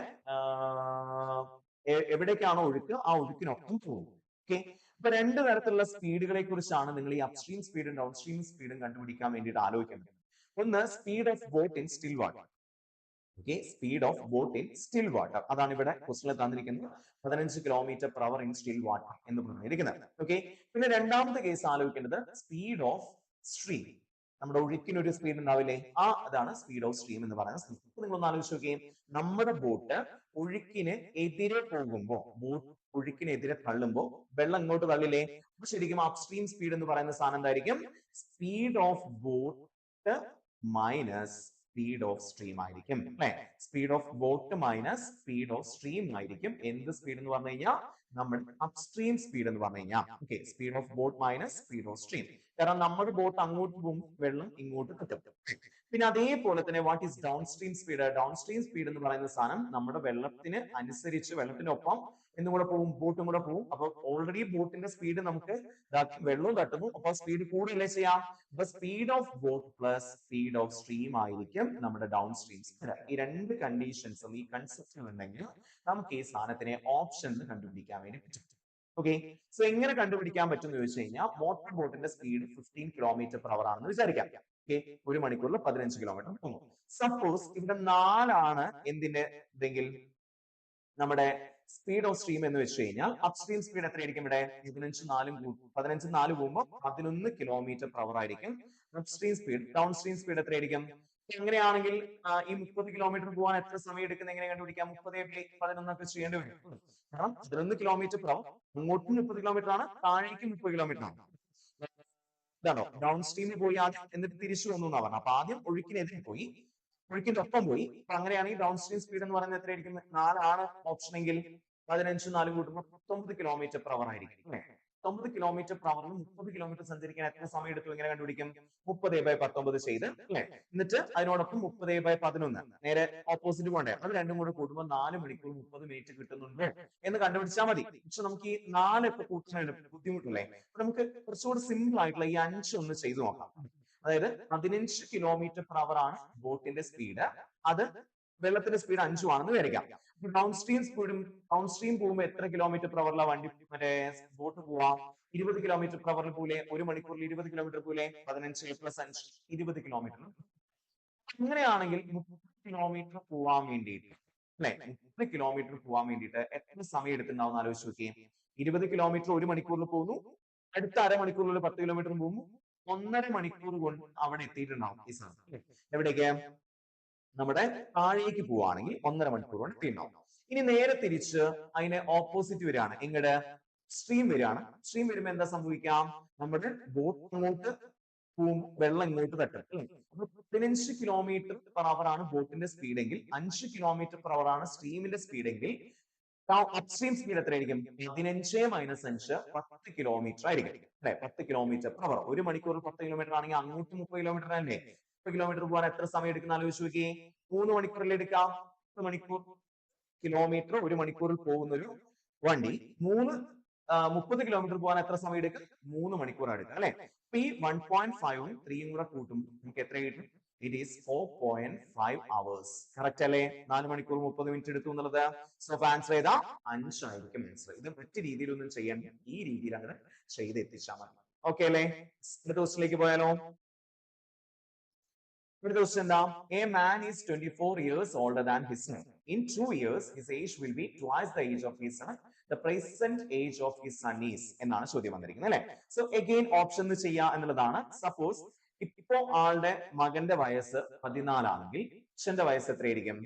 എവിടേക്കാണോ ഒഴുക്ക് ആ ഒഴുക്കിനൊപ്പം പോകുന്നു. ഓക്കെ, അപ്പൊ രണ്ട് തരത്തിലുള്ള സ്പീഡുകളെ കുറിച്ചാണ് നിങ്ങൾ ഈ അപ്സ്ട്രീം സ്പീഡും ഡൗൺ സ്ട്രീം സ്പീഡും കണ്ടുപിടിക്കാൻ വേണ്ടിയിട്ട് ആലോചിക്കുന്നത്. ഒന്ന് speed of boat in still water. Okay, speed of boat in still water, അതാണ് ഇവിടെ ക്വസ്റ്റിനിൽ തന്നിരിക്കുന്നത്. 15 kilometre per hour in still water എന്ന് പറഞ്ഞിരിക്കുന്നത്. ഓക്കെ, പിന്നെ രണ്ടാമത്തെ കേസ് ആലോചിക്കേണ്ടത് സ്പീഡ് ഓഫ് സ്ട്രീം. നമ്മുടെ ഒഴുക്കിന് ഒരു സ്പീഡ് ഉണ്ടാവില്ലേ, അതാണ് സ്പീഡ് ഓഫ് സ്ട്രീം എന്ന് പറയുന്നത്. നിങ്ങളൊന്ന് ആലോചിച്ച് നോക്കിയേ, നമ്മുടെ ബോട്ട് ഒഴുക്കിന് എതിരെ പോകുമ്പോ, ബോട്ട് ഒഴുക്കിനെതിരെ തള്ളുമ്പോ വെള്ളം ഇങ്ങോട്ട് തള്ളില്ലേ, അപ്പൊ ശരിക്കും അപ്സ്ട്രീം സ്പീഡ് എന്ന് പറയുന്ന സാധനം എന്തായിരിക്കും? Speed of boat minus speed of stream ആയിരിക്കും. അല്ലെ, speed of boat minus speed of stream ആയിരിക്കും എന്ത് സ്പീഡ് എന്ന് പറഞ്ഞു കഴിഞ്ഞാൽ നമ്മൾ അപ്സ്ട്രീം സ്പീഡ് എന്ന് പറഞ്ഞു കഴിഞ്ഞാൽ. Okay, speed of boat minus speed of stream. കാരണം നമ്മുടെ ബോട്ട് അങ്ങോട്ട് പോകും, വെള്ളം ഇങ്ങോട്ട് കിട്ടും. പിന്നെ അതേപോലെ തന്നെ what is down stream speed? Down stream speed എന്ന് പറയുന്ന സാധനം നമ്മുടെ വെള്ളത്തിന് അനുസരിച്ച് വെള്ളത്തിനൊപ്പം എന്നും കൂടെ പോകും, ബോട്ടും കൂടെ പോകും. അപ്പൊ ഓൾറെഡി ബോട്ടിന്റെ സ്പീഡ് നമുക്ക് വെള്ളവും തട്ടുന്നു, അപ്പൊ സ്പീഡ് കൂടുതലേ ചെയ്യാം. അപ്പൊ speed of boat plus speed of stream ആയിരിക്കും നമ്മുടെ ഡൗൺ സ്ട്രീം സ്പീഡ്. ഈ രണ്ട് കണ്ടീഷൻസും ഈ കൺസെപ്റ്റും ഉണ്ടെങ്കിൽ നമുക്ക് ഈ സാധനത്തിനെ ഓപ്ഷനിൽ കണ്ടുപിടിക്കാൻ വേണ്ടി പറ്റും. ഓക്കെ, സോ എങ്ങനെ കണ്ടുപിടിക്കാൻ പറ്റും എന്ന് ചോദിച്ചു കഴിഞ്ഞാൽ മോട്ടോർ ബോട്ടിന്റെ സ്പീഡ് 15 കിലോമീറ്റർ പെർ അവർ ആണെന്ന് വിചാരിക്കാം. ഓക്കെ, ഒരു മണിക്കൂറിൽ 15 കിലോമീറ്റർ പോകുന്നു. സപ്പോസ് ഇവിടെ 4 ആണ് എന്തിന്റെ ഇതെങ്കിൽ നമ്മുടെ സ്പീഡ് ഓഫ് സ്ട്രീം എന്ന് വെച്ച് കഴിഞ്ഞാൽ അപ്സ്ട്രീം സ്പീഡ് എത്രയായിരിക്കും? ഇവിടെ 15 പോകുമ്പോൾ 11 കിലോമീറ്റർ പെർ അവർ ആയിരിക്കും upstream speed. Down stream speed എത്രയായിരിക്കും? എങ്ങനെയാണെങ്കിൽ ഈ 30 കിലോമീറ്റർ പോകാൻ എത്ര സമയം എടുക്കുന്നത് എങ്ങനെ കണ്ടുപിടിക്കാം? 30/11 ഒക്കെ ചെയ്യേണ്ടി വരും. കാരണം 11 കിലോമീറ്റർ പെർ അവർ, അങ്ങോട്ടും 30 കിലോമീറ്റർ ആണ്, താഴേക്കും 30 കിലോമീറ്റർ ആണ്. ഇതാണോ ഡൗൺ സ്ട്രീമിൽ പോയി ആദ്യം, എന്നിട്ട് തിരിച്ചു വന്നു എന്നാ പറഞ്ഞത്. അപ്പൊ ആദ്യം ഒഴുക്കിനെതിരെ പോയി, ഒഴുക്കിന്റെ ഒപ്പം പോയി. അപ്പൊ അങ്ങനെയാണെങ്കിൽ ഡൗൺ സ്ട്രീം സ്പീഡ് എന്ന് പറയുന്നത് എത്രയായിരിക്കും? 4 ആണ് ഓപ്ഷൻ എങ്കിൽ 15 4 കൂട്ടുമ്പോൾ 19 കിലോമീറ്റർ പെർ അവർ ആയിരിക്കും. 19 കിലോമീറ്റർ പെർ അവറിൽ 30 കിലോമീറ്റർ സഞ്ചരിക്കാൻ എത്ര സമയം എടുത്തു? എങ്ങനെ കണ്ടുപിടിക്കും? 30/19 ചെയ്ത് അല്ലെ, എന്നിട്ട് അതിനോടൊപ്പം 30/11 നേരെ ഓപ്പോസിറ്റ് പോകണ്ടേ, അത് രണ്ടും കൂടെ കൂട്ടുമ്പോൾ 4 മണിക്കൂർ 30 മിനിറ്റ് കിട്ടുന്നുണ്ട് എന്ന് കണ്ടുപിടിച്ചാൽ മതി. പക്ഷെ നമുക്ക് ഈ 4 ഒക്കെ കൂട്ടുന്നതിന് ബുദ്ധിമുട്ടല്ലേ? അപ്പൊ നമുക്ക് കുറച്ചുകൂടി സിമ്പിൾ ആയിട്ടുള്ള ഈ 5 ഒന്ന് ചെയ്തു നോക്കാം. അതായത് 15 കിലോമീറ്റർ പെർ അവർ ആണ് ബോട്ടിന്റെ സ്പീഡ്, അത് വെള്ളത്തിന്റെ സ്പീഡ് 5 ആണെന്ന് വിചാരിക്കാം. ഡൗൺ സ്ട്രീം പോകുമ്പോൾ എത്ര കിലോമീറ്റർ പെർ അവറിലാണ് വണ്ടി മറ്റേ ബോട്ട് പോവാം? 20 കിലോമീറ്റർ പെർ അവറിൽ പോലെ, ഒരു മണിക്കൂറിൽ 20 കിലോമീറ്റർ പോലെ, 15 പ്ലസ് 5 20 കിലോമീറ്റർ. അങ്ങനെയാണെങ്കിൽ 30 കിലോമീറ്റർ പോവാൻ വേണ്ടിയിട്ട് അല്ലെ, 30 കിലോമീറ്റർ പോവാൻ വേണ്ടിയിട്ട് എത്ര സമയം എടുത്തിട്ടുണ്ടാവും ആലോചിച്ച് നോക്കിയേ. 20 കിലോമീറ്റർ ഒരു മണിക്കൂറിൽ പോകുന്നു, അടുത്ത അരമണിക്കൂറിൽ 10 കിലോമീറ്റർ പോകുന്നു, 1.5 മണിക്കൂർ കൊണ്ട് അവിടെ എത്തിയിട്ടുണ്ടാവും ഈ സാധനം. എവിടേക്ക്? നമ്മുടെ താഴേക്ക് പോവാണെങ്കിൽ 1.5 മണിക്കൂർ കൊണ്ട് എത്തിയിട്ടുണ്ടാവും. ഇനി നേരെ തിരിച്ച് അതിനെ ഓപ്പോസിറ്റ് വരികയാണ്, എങ്ങടെ സ്ട്രീം വരികയാണ്. സ്ട്രീം വരുമ്പോൾ എന്താ സംഭവിക്കാം? നമ്മുടെ ബോട്ട് അങ്ങോട്ട് പോവും, വെള്ളം ഇങ്ങോട്ട് തട്ടും. അപ്പൊ 15 കിലോമീറ്റർ പെർ അവർ ആണ് ബോട്ടിന്റെ സ്പീഡ് എങ്കിൽ 5 കിലോമീറ്റർ പെർ അവർ ആണ് സ്ട്രീമിന്റെ സ്പീഡ് എങ്കിൽ അപ്സ്ട്രീം സ്പീഡ് എത്രയായിരിക്കും? 15 മൈനസ് 5 10 കിലോമീറ്റർ ആയിരിക്കും അല്ലെ, 10 കിലോമീറ്റർ പെർ അവർ. ഒരു മണിക്കൂർ 10 കിലോമീറ്റർ ആണെങ്കിൽ അങ്ങോട്ട് 30 കിലോമീറ്റർ അല്ലേ? 10 കിലോമീറ്റർ പോകാൻ എത്ര സമയം എടുക്കുന്ന ആലോചിച്ച് നോക്കിയേ. 3 മണിക്കൂറിൽ എടുക്കാം. 10 കിലോമീറ്റർ ഒരു മണിക്കൂറിൽ പോകുന്ന ഒരു വണ്ടി 30 കിലോമീറ്റർ പോകാൻ എത്ര സമയം എടുക്കും? 3 മണിക്കൂർ എടുക്കുക അല്ലെ. ഈ 1.5 3 കൂടെ കൂട്ടുമ്പോൾ നമുക്ക് എത്ര കിട്ടും? It is 4.5 hours. കറക്റ്റ് അല്ലേ? 4 മണിക്കൂർ 30 മിനിറ്റ് എടുത്തു എന്നുള്ളത്. സോ ആൻസർ ഏതാ? 5 ആയിരിക്കും ആൻസർ. ഇത് മറ്റു രീതിയിലൊന്നും ചെയ്യണ്ട, ഈ രീതിയിൽ അങ്ങനെ ചെയ്ത് എത്തിച്ചാൽ മതി. ഓക്കെ അല്ലേ? അടുത്ത ക്വസ്റ്റിലേക്ക് പോയാലോ? അടുത്ത ക്വസ്റ്റ്യൻ എന്താ? A man is 24 years older than his son. In 2 years his age will be twice the age of his son. The present age of his son is എന്നാണ് ചോദ്യം വന്നിരിക്കുന്നത് അല്ലെ. സോ അഗെയിൻ ഓപ്ഷൻ ചെയ്യുക എന്നുള്ളതാണ്. സപ്പോസ് ഇപ്പോ ആളുടെ മകന്റെ വയസ്സ് 14 ആണെങ്കിൽ അച്ഛന്റെ വയസ്സ് എത്രയായിരിക്കും?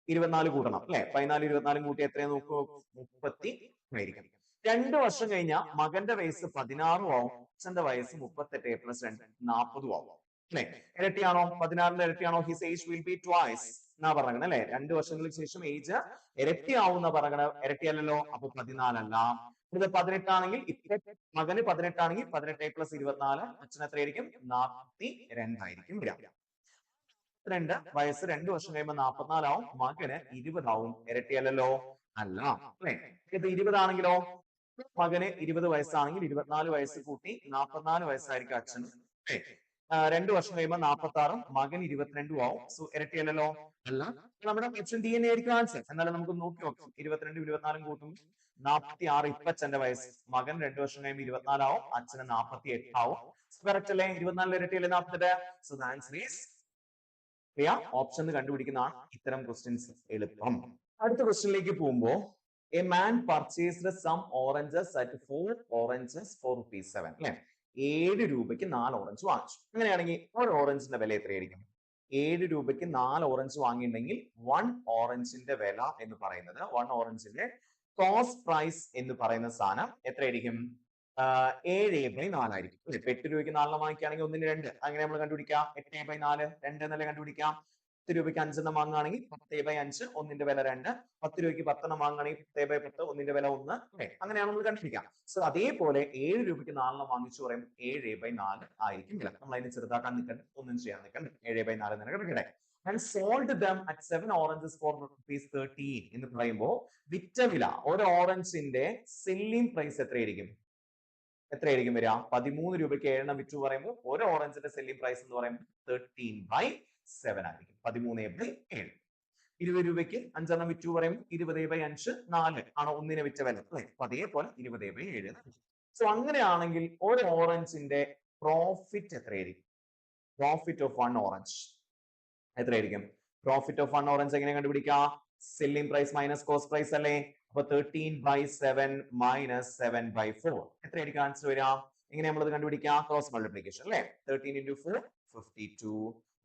24 കൂട്ടണം അല്ലെ. 14 24 കൂട്ടി എത്രയാ നോക്കൂ? 30 ആയിരിക്കും. 2 വർഷം കഴിഞ്ഞാൽ മകന്റെ വയസ്സ് 16 ആവും, അച്ഛന്റെ വയസ്സ് 38 പ്ലസ് 2 40 ആവും അല്ലെ. ഇരട്ടിയാണോ? 16ന്റെ ഇരട്ടിയാണോ? His age will be twice എന്നാ പറയുന്നത് അല്ലെ. 2 വർഷങ്ങൾക്ക് ശേഷം ഏജ് ഇരട്ടിയാവുന്ന പറയണ. ഇരട്ടിയല്ലല്ലോ, അപ്പൊ 14 അല്ല. ഇത് 18 ആണെങ്കിൽ മകന് 18 ആണെങ്കിൽ 18 പ്ലസ് 24 അച്ഛൻ എത്രയായിരിക്കും? 42 ആയിരിക്കും വരിക. 2 വയസ്സ് 2 വർഷം കഴിയുമ്പോൾ 44 ആവും, മകന് 20 ആവും. ഇരട്ടിയല്ലല്ലോ, അല്ല അല്ലെ. ഇത് 20 ആണെങ്കിലോ, മകന് 20 വയസ്സാണെങ്കിൽ 24 വയസ്സ് കൂട്ടി 44 വയസ്സായിരിക്കും അച്ഛന്. 2 വർഷം കഴിയുമ്പോൾ 46 മകൻ 22 ആവും. സോ ഇരട്ടിയല്ലല്ലോ, അല്ല. നമ്മുടെ ഓപ്ഷൻ ഡി തന്നെ ആയിരിക്കും ആൻസർ. എന്നാലും നമുക്ക് നോക്കി നോക്കാം. 22 24 കൂട്ടും 46 ഇപ്പൊ അച്ഛന്റെ വയസ്സ്. മകൻ 2 വർഷം കഴിയുമ്പോൾ 24 ആവും, അച്ഛന് 48 ആവും. കറക്റ്റ് അല്ലേ? 24 ഇരട്ടിയല്ലേ 48. So the answer is option കണ്ടുപിടിക്കുന്നതാണ് ഇത്തരം ക്വസ്റ്റ്യൻസ് എളുപ്പം. അടുത്ത ക്വസ്റ്റ്യനിലേക്ക് പോകുമ്പോ a man purchased some oranges at 4 oranges for ₹7 അല്ലെ. 7 രൂപയ്ക്ക് 4 ഓറഞ്ച് വാങ്ങിച്ചു. അങ്ങനെയാണെങ്കിൽ ഒരു ഓറഞ്ചിന്റെ വില എത്രയായിരിക്കും? 7 രൂപയ്ക്ക് 4 ഓറഞ്ച് വാങ്ങിയിട്ടുണ്ടെങ്കിൽ 1 ഓറഞ്ചിന്റെ വില എന്ന് പറയുന്നത്, 1 ഓറഞ്ചിന്റെ കോസ്റ്റ് പ്രൈസ് എന്ന് പറയുന്ന സാധനം എത്രയായിരിക്കും? 7/4 ആയിരിക്കും. 8 രൂപയ്ക്ക് 4 വാങ്ങിക്കുകയാണെങ്കിൽ 1ന് 2 അങ്ങനെ നമ്മൾ കണ്ടുപിടിക്കാം. 8/4 2 എന്നല്ലേ കണ്ടുപിടിക്കാം. 10 രൂപയ്ക്ക് 5 വാങ്ങുകയാണെങ്കിൽ 10/5 ഒന്നിന്റെ വില 2. 10 രൂപയ്ക്ക് 10 വാങ്ങുകയാണെങ്കിൽ 10/10 ഒന്നിന്റെ വില 1. അങ്ങനെയാണ് നമ്മൾ കണ്ടുപിടിക്കാം. സോ അതേപോലെ 7 രൂപയ്ക്ക് 4 വാങ്ങിച്ചു പറയുമ്പോൾ 7/4 ആയിരിക്കും വില. നമ്മൾ അതിന് ചെറുതാക്കാൻ നിൽക്കണ്ട, ഒന്നും ചെയ്യാൻ നിൽക്കണ്ട. 7/4 തന്നെ കിടക്കട്ടെ. And sold them at 7 oranges for ₹13 എന്ന് പറയുമ്പോൾ വിറ്റ വില, ഒരു ഓറഞ്ചിന്റെ സെല്ലിംഗ് പ്രൈസ് എത്രയായിരിക്കും? എത്രയായിരിക്കും വരിക? 13 രൂപയ്ക്ക് 7 വിറ്റു പറയുമ്പോൾ ഒരു ഓറഞ്ചിന്റെ സെല്ലിംഗ് പ്രൈസ് എന്ന് പറയുമ്പോൾ 13/7 ആയിരിക്കും. 13/7. 20 രൂപയ്ക്ക് 5 വിറ്റു പറയുമ്പോൾ 20/5 4 ആണ് ഒന്നിനെ വിറ്റ വില അല്ലെ. അപ്പൊ അതേപോലെ 20/7. സോ അങ്ങനെയാണെങ്കിൽ ഒരു ഓറഞ്ചിന്റെ പ്രോഫിറ്റ് എത്രയായിരിക്കും? പ്രോഫിറ്റ് ഓഫ് 1 ഓറഞ്ച് എത്രയായിരിക്കും? പ്രോഫിറ്റ് ഓഫ് 1 ഓറഞ്ച് എങ്ങനെ കണ്ടുപിടിക്കാം? Selling price minus cost price അല്ലേ. അപ്പൊ 13/7 മൈനസ് 7/4 എത്രയായിരിക്കും ആൻസർ വരിക? എങ്ങനെ നമ്മളത് കണ്ടുപിടിക്കാം? ക്രോസ് മൾട്ടിപ്ലിക്കേഷൻ അല്ലെ. 13 into 4 52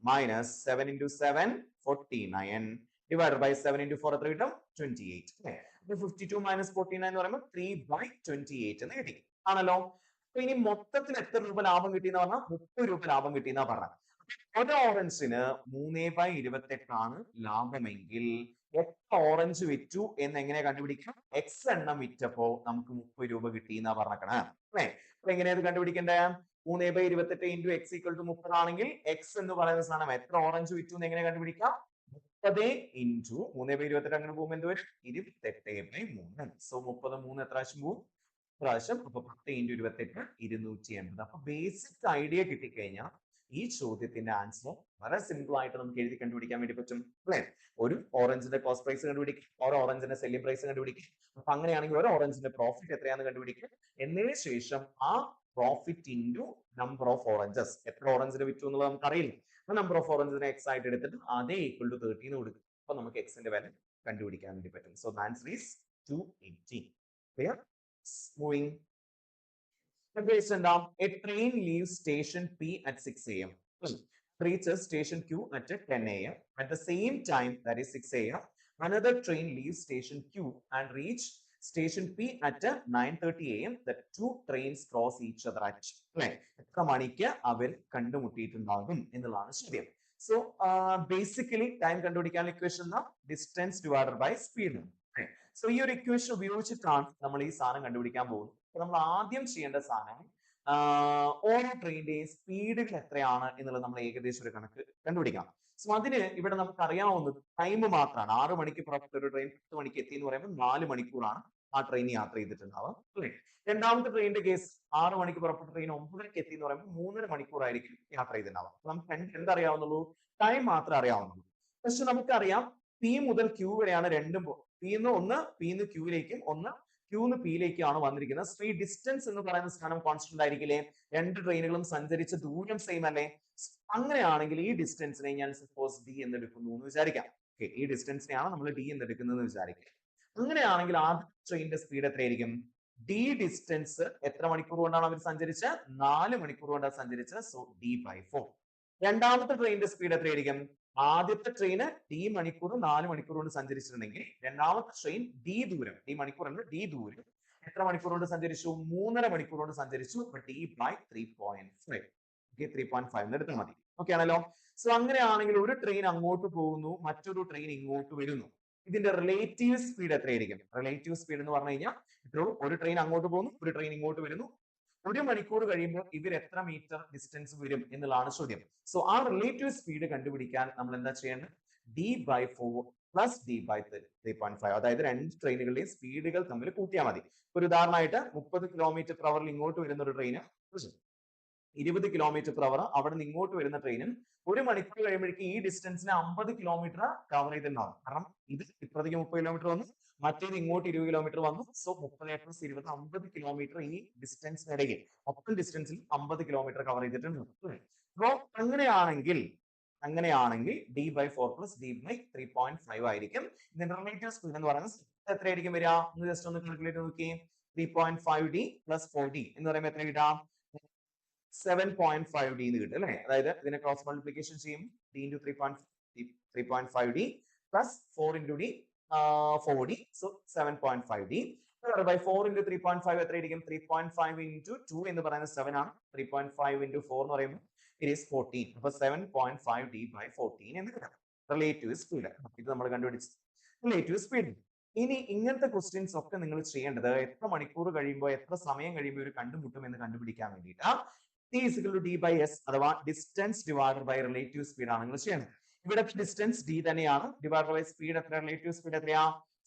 minus 7 into 7 49 divided by 7 into 4 എത്ര കിട്ടും? 28 അല്ലെ. അപ്പൊ 52 മൈനസ് 49 എന്ന് പറയുമ്പോൾ 3/28 എന്ന് കിട്ടി ആണല്ലോ. അപ്പൊ ഇനി മൊത്തത്തിൽ എത്ര രൂപ ലാഭം കിട്ടിയെന്ന് പറഞ്ഞാൽ 30 രൂപ ലാഭം കിട്ടിയെന്നാ പറഞ്ഞത്. ഒരു ഓറഞ്ചിന് 3/28 ആണ് ലാഭമെങ്കിൽ എത്ര ഓറഞ്ച് വിറ്റു എന്ന് എങ്ങനെ കണ്ടുപിടിക്കാം? എക്സ് എണ്ണം വിറ്റപ്പോ നമുക്ക് 30 രൂപ കിട്ടി എന്നാ പറഞ്ഞേക്കണേ അല്ലെ. അപ്പൊ എങ്ങനെയത് കണ്ടുപിടിക്കണ്ടേ? 3/28 ഇൻറ്റു എക്സ് ഈക്വൽ ടു 30 ആണെങ്കിൽ എക്സ് എന്ന് പറയുന്ന സാധനം എത്ര ഓറഞ്ച് വിറ്റു എന്ന് എങ്ങനെ കണ്ടുപിടിക്കാം? 30 ഇൻറ്റു 3/28 അങ്ങനെ പോകുമ്പോൾ എന്ത് വരും? 28/3. സോ 30 3 എത്ര പ്രാവശ്യം പോകും? പ്രാവശ്യം. അപ്പൊ 10 ഇൻറ്റു 28 280. അപ്പൊ ബേസിക് ഐഡിയ കിട്ടിക്കഴിഞ്ഞാൽ ഈ ചോദ്യത്തിന്റെ ആൻസർ വളരെ സിമ്പിൾ ആയിട്ട് നമുക്ക് എഴുതി കണ്ടുപിടിക്കാൻ വേണ്ടി പറ്റും അല്ലെ. ഒരു ഓറഞ്ചിന്റെ കോസ്റ്റ് പ്രൈസ് കണ്ടുപിടിക്കും, ഒരു ഓറഞ്ചിന്റെ സെല്ലിംഗ് പ്രൈസ് കണ്ടുപിടിക്കും. അപ്പൊ അങ്ങനെയാണെങ്കിൽ ഒരു ഓറഞ്ചിന്റെ പ്രോഫിറ്റ് എത്രയാണെന്ന് കണ്ടുപിടിക്കും. എന്നതിന് ശേഷം ആ profit into number of oranges, എത്ര ഓറഞ്ചിന് വിറ്റു എന്നുള്ളത് നമുക്ക് അറിയില്ല. നമ്പർ ഓഫ് ഓറഞ്ചിനെ എക്സ് ആയിട്ട് എടുത്തിട്ട് അതേ ഈക്വൽ ടു 13 കൊടുക്കും. അപ്പൊ നമുക്ക് എക്സിന്റെ വില കണ്ടുപിടിക്കാൻ വേണ്ടി പറ്റും. So the answer is 280. Clear? Moving. A train leaves station P at 6 a.m. reaches station Q at 10 a.m. At the same time, that is 6 a.m., another train leaves station Q and reach station P at 9:30 a.m. The two trains cross each other at എത്ര മണിക്ക് അവർ കണ്ടുമുട്ടിയിട്ടുണ്ടാകും എന്നുള്ളതാണ് ചോദ്യം. സോ ബേസിക്കലി ടൈം കണ്ടുപിടിക്കാനുള്ള equation distance divided by speed. So ഈ ഒരു ഇക്വേഷൻ ഉപയോഗിച്ചിട്ടാണ് നമ്മൾ ഈ സാധനം കണ്ടുപിടിക്കാൻ പോകുന്നത്. അപ്പൊ നമ്മൾ ആദ്യം ചെയ്യേണ്ട സാധനം ഓരോ ട്രെയിനിന്റെയും സ്പീഡുകൾ എത്രയാണ് എന്നുള്ളത് നമ്മൾ ഏകദേശം ഒരു കണക്ക് കണ്ടുപിടിക്കാം. സോ അതിന് ഇവിടെ നമുക്ക് അറിയാവുന്നത് ടൈം മാത്രമാണ്. 6 മണിക്ക് പുറപ്പെട്ട ഒരു ട്രെയിൻ 10 മണിക്ക് എത്തി എന്ന് പറയുമ്പോൾ 4 മണിക്കൂറാണ് ആ ട്രെയിൻ യാത്ര ചെയ്തിട്ടുണ്ടാവാം അല്ലേ? രണ്ടാമത്തെ ട്രെയിനിന്റെ കേസ് 6 മണിക്ക് പുറപ്പെട്ട ട്രെയിൻ 9:30 എത്തി എന്ന് പറയുമ്പോൾ 3.5 മണിക്കൂറായിരിക്കും യാത്ര ചെയ്തിട്ടുണ്ടാവുക. നമുക്ക് എന്തറിയാവുന്നുള്ളൂ? ടൈം മാത്രമേ അറിയാവുന്നുള്ളൂ. പക്ഷെ നമുക്കറിയാം പി മുതൽ ക്യൂ വരെയാണ് രണ്ടും പിന്ന് ക്യൂയിലേക്കും ഒന്ന് ക്യൂന്ന് പിയിലേക്കാണ് വന്നിരിക്കുന്നത്. ഈ ഡിസ്റ്റൻസ് എന്ന് പറയുന്ന സാധനം കോൺസ്റ്റന്റ് ആയിരിക്കില്ലേ? രണ്ട് ട്രെയിനുകളും സഞ്ചരിച്ച ദൂരം സെയിം അല്ലേ? അങ്ങനെയാണെങ്കിൽ ഈ ഡിസ്റ്റൻസിനെ ഞാൻ സപ്പോസ് ഡി എന്ന് എടുക്കുന്നു എന്ന് വിചാരിക്കാം. ഈ ഡിസ്റ്റൻസിനെയാണ് നമ്മൾ ഡി എന്ന് എടുക്കുന്നത് വിചാരിക്കാം. അങ്ങനെയാണെങ്കിൽ ആദ്യ ട്രെയിനിന്റെ സ്പീഡ് എത്രയായിരിക്കും? ഡി ഡിസ്റ്റൻസ് എത്ര മണിക്കൂർ കൊണ്ടാണ് അവർ സഞ്ചരിച്ചത്? 4 മണിക്കൂർ കൊണ്ടാണ് സഞ്ചരിച്ചത്. So d by 4. രണ്ടാമത്തെ ട്രെയിനിന്റെ സ്പീഡ് എത്രയായിരിക്കും? ആദ്യത്തെ ട്രെയിന് ഡി മണിക്കൂർ 4 മണിക്കൂർ കൊണ്ട് സഞ്ചരിച്ചിട്ടുണ്ടെങ്കിൽ രണ്ടാമത്തെ ട്രെയിൻ ഡി ദൂരം, ഡി മണിക്കൂർ അല്ല ഡി ദൂരം എത്ര മണിക്കൂർ കൊണ്ട് സഞ്ചരിച്ചു? 3.5 മണിക്കൂർ കൊണ്ട് സഞ്ചരിച്ചു. D by 3.5. 3.5 എടുത്താൽ മതി. ഓക്കെ ആണല്ലോ? സോ അങ്ങനെയാണെങ്കിൽ ഒരു ട്രെയിൻ അങ്ങോട്ട് പോകുന്നു, മറ്റൊരു ട്രെയിൻ ഇങ്ങോട്ട് വരുന്നു. ഇതിന്റെ റിലേറ്റീവ് സ്പീഡ് എത്രയായിരിക്കും? റിലേറ്റീവ് സ്പീഡ് എന്ന് പറഞ്ഞു കഴിഞ്ഞാൽ ഒരു ട്രെയിൻ അങ്ങോട്ട് പോകുന്നു, ഒരു ട്രെയിൻ ഇങ്ങോട്ട് വരുന്നു. 1 മണിക്കൂർ കഴിയുമ്പോൾ ഇവർ എത്ര മീറ്റർ ഡിസ്റ്റൻസ് വരും എന്നുള്ളതാണ് ചോദ്യം. സോ ആ റിലേറ്റീവ് സ്പീഡ് കണ്ടുപിടിക്കാൻ നമ്മൾ എന്താ ചെയ്യേണ്ടത്? D by 4 plus d by 3.5. അതായത് രണ്ട് ട്രെയിനുകളുടെയും സ്പീഡുകൾ തമ്മിൽ കൂട്ടിയാൽ മതി. ഒരു ഉദാഹരണമായിട്ട് 30 km/h ഇങ്ങോട്ട് വരുന്ന ഒരു ട്രെയിന് 20 km/h അവിടെ നിന്ന് ഇങ്ങോട്ട് വരുന്ന ട്രെയിനും 1 മണിക്കൂർ കഴിയുമ്പോഴേക്കും ഈ ഡിസ്റ്റൻസിന് 50 കിലോമീറ്റർ കവർ ചെയ്തിട്ടുണ്ടാവും. കാരണം ഇത് ഇപ്പുറത്തേക്ക് 30 കിലോമീറ്റർ വന്നു, മറ്റേത് ഇങ്ങോട്ട് 20 കിലോമീറ്റർ വന്നു. സോ 30 + 20 50 കിലോമീറ്റർ ഈ ഡിസ്റ്റൻസിനിടയിൽ ഒപ്പം ഡിസ്റ്റൻസിൽ 50 കിലോമീറ്റർ കവർ ചെയ്തിട്ടുണ്ട്. അപ്പോ അങ്ങനെയാണെങ്കിൽ d by 4 plus d by 3.5 ആയിരിക്കും. ഇതിന്റെ റിലേറ്റീവ് സ്പീഡ് എന്ന് പറയുന്നത് എത്രയായിരിക്കും വരിക? ഒന്ന് ജസ്റ്റ് ഒന്ന് കാൽക്കുലേറ്റ് നോക്കിയേ. 3.5d പ്ലസ് 4d എന്ന് പറയുമ്പോൾ എത്ര കിട്ടാം? 7.5d എന്ന് കിട്ടും അല്ലെ? അതായത് ഇതിനെ ക്രോസ് മൾട്ടിപ്ലിക്കേഷൻ ചെയ്യും. d into 3.5d plus 4 into d 4d. So 7.5d by 4 into 3.5 എത്രയായിരിക്കും? 3.5 into 2 എന്ന് പറയുന്നത് 7 ആണ്. 3.5 into 4 എന്ന് പറയുമ്പോൾ it is 14. അപ്പൊ 7.5d by 14 എന്ന് കിട്ടും. റിലേറ്റീവ് സ്പീഡ് ഇത് നമ്മൾ കണ്ടുപിടിച്ചു. Relative speed. ഇനി ഇങ്ങനത്തെ ക്വസ്റ്റ്യൻസ് ഒക്കെ നിങ്ങൾ ചെയ്യേണ്ടത് എത്ര മണിക്കൂർ കഴിയുമ്പോൾ എത്ര സമയം കഴിയുമ്പോൾ ഒരു കണ്ടുമുട്ടും എന്ന് കണ്ടുപിടിക്കാൻ വേണ്ടിയിട്ടാണ്. T is equal to d by s അഥവാ distance divided by relative speed ആണ് നിങ്ങൾ ചെയ്യേണ്ടത്. ഇവിടെ ഡിസ്റ്റൻസ് d തന്നെയാണ്, ഡിവൈഡഡ് ബൈ സ്പീഡ് എത്ര? റിലേറ്റീവ് സ്പീഡ് എത്രയാ?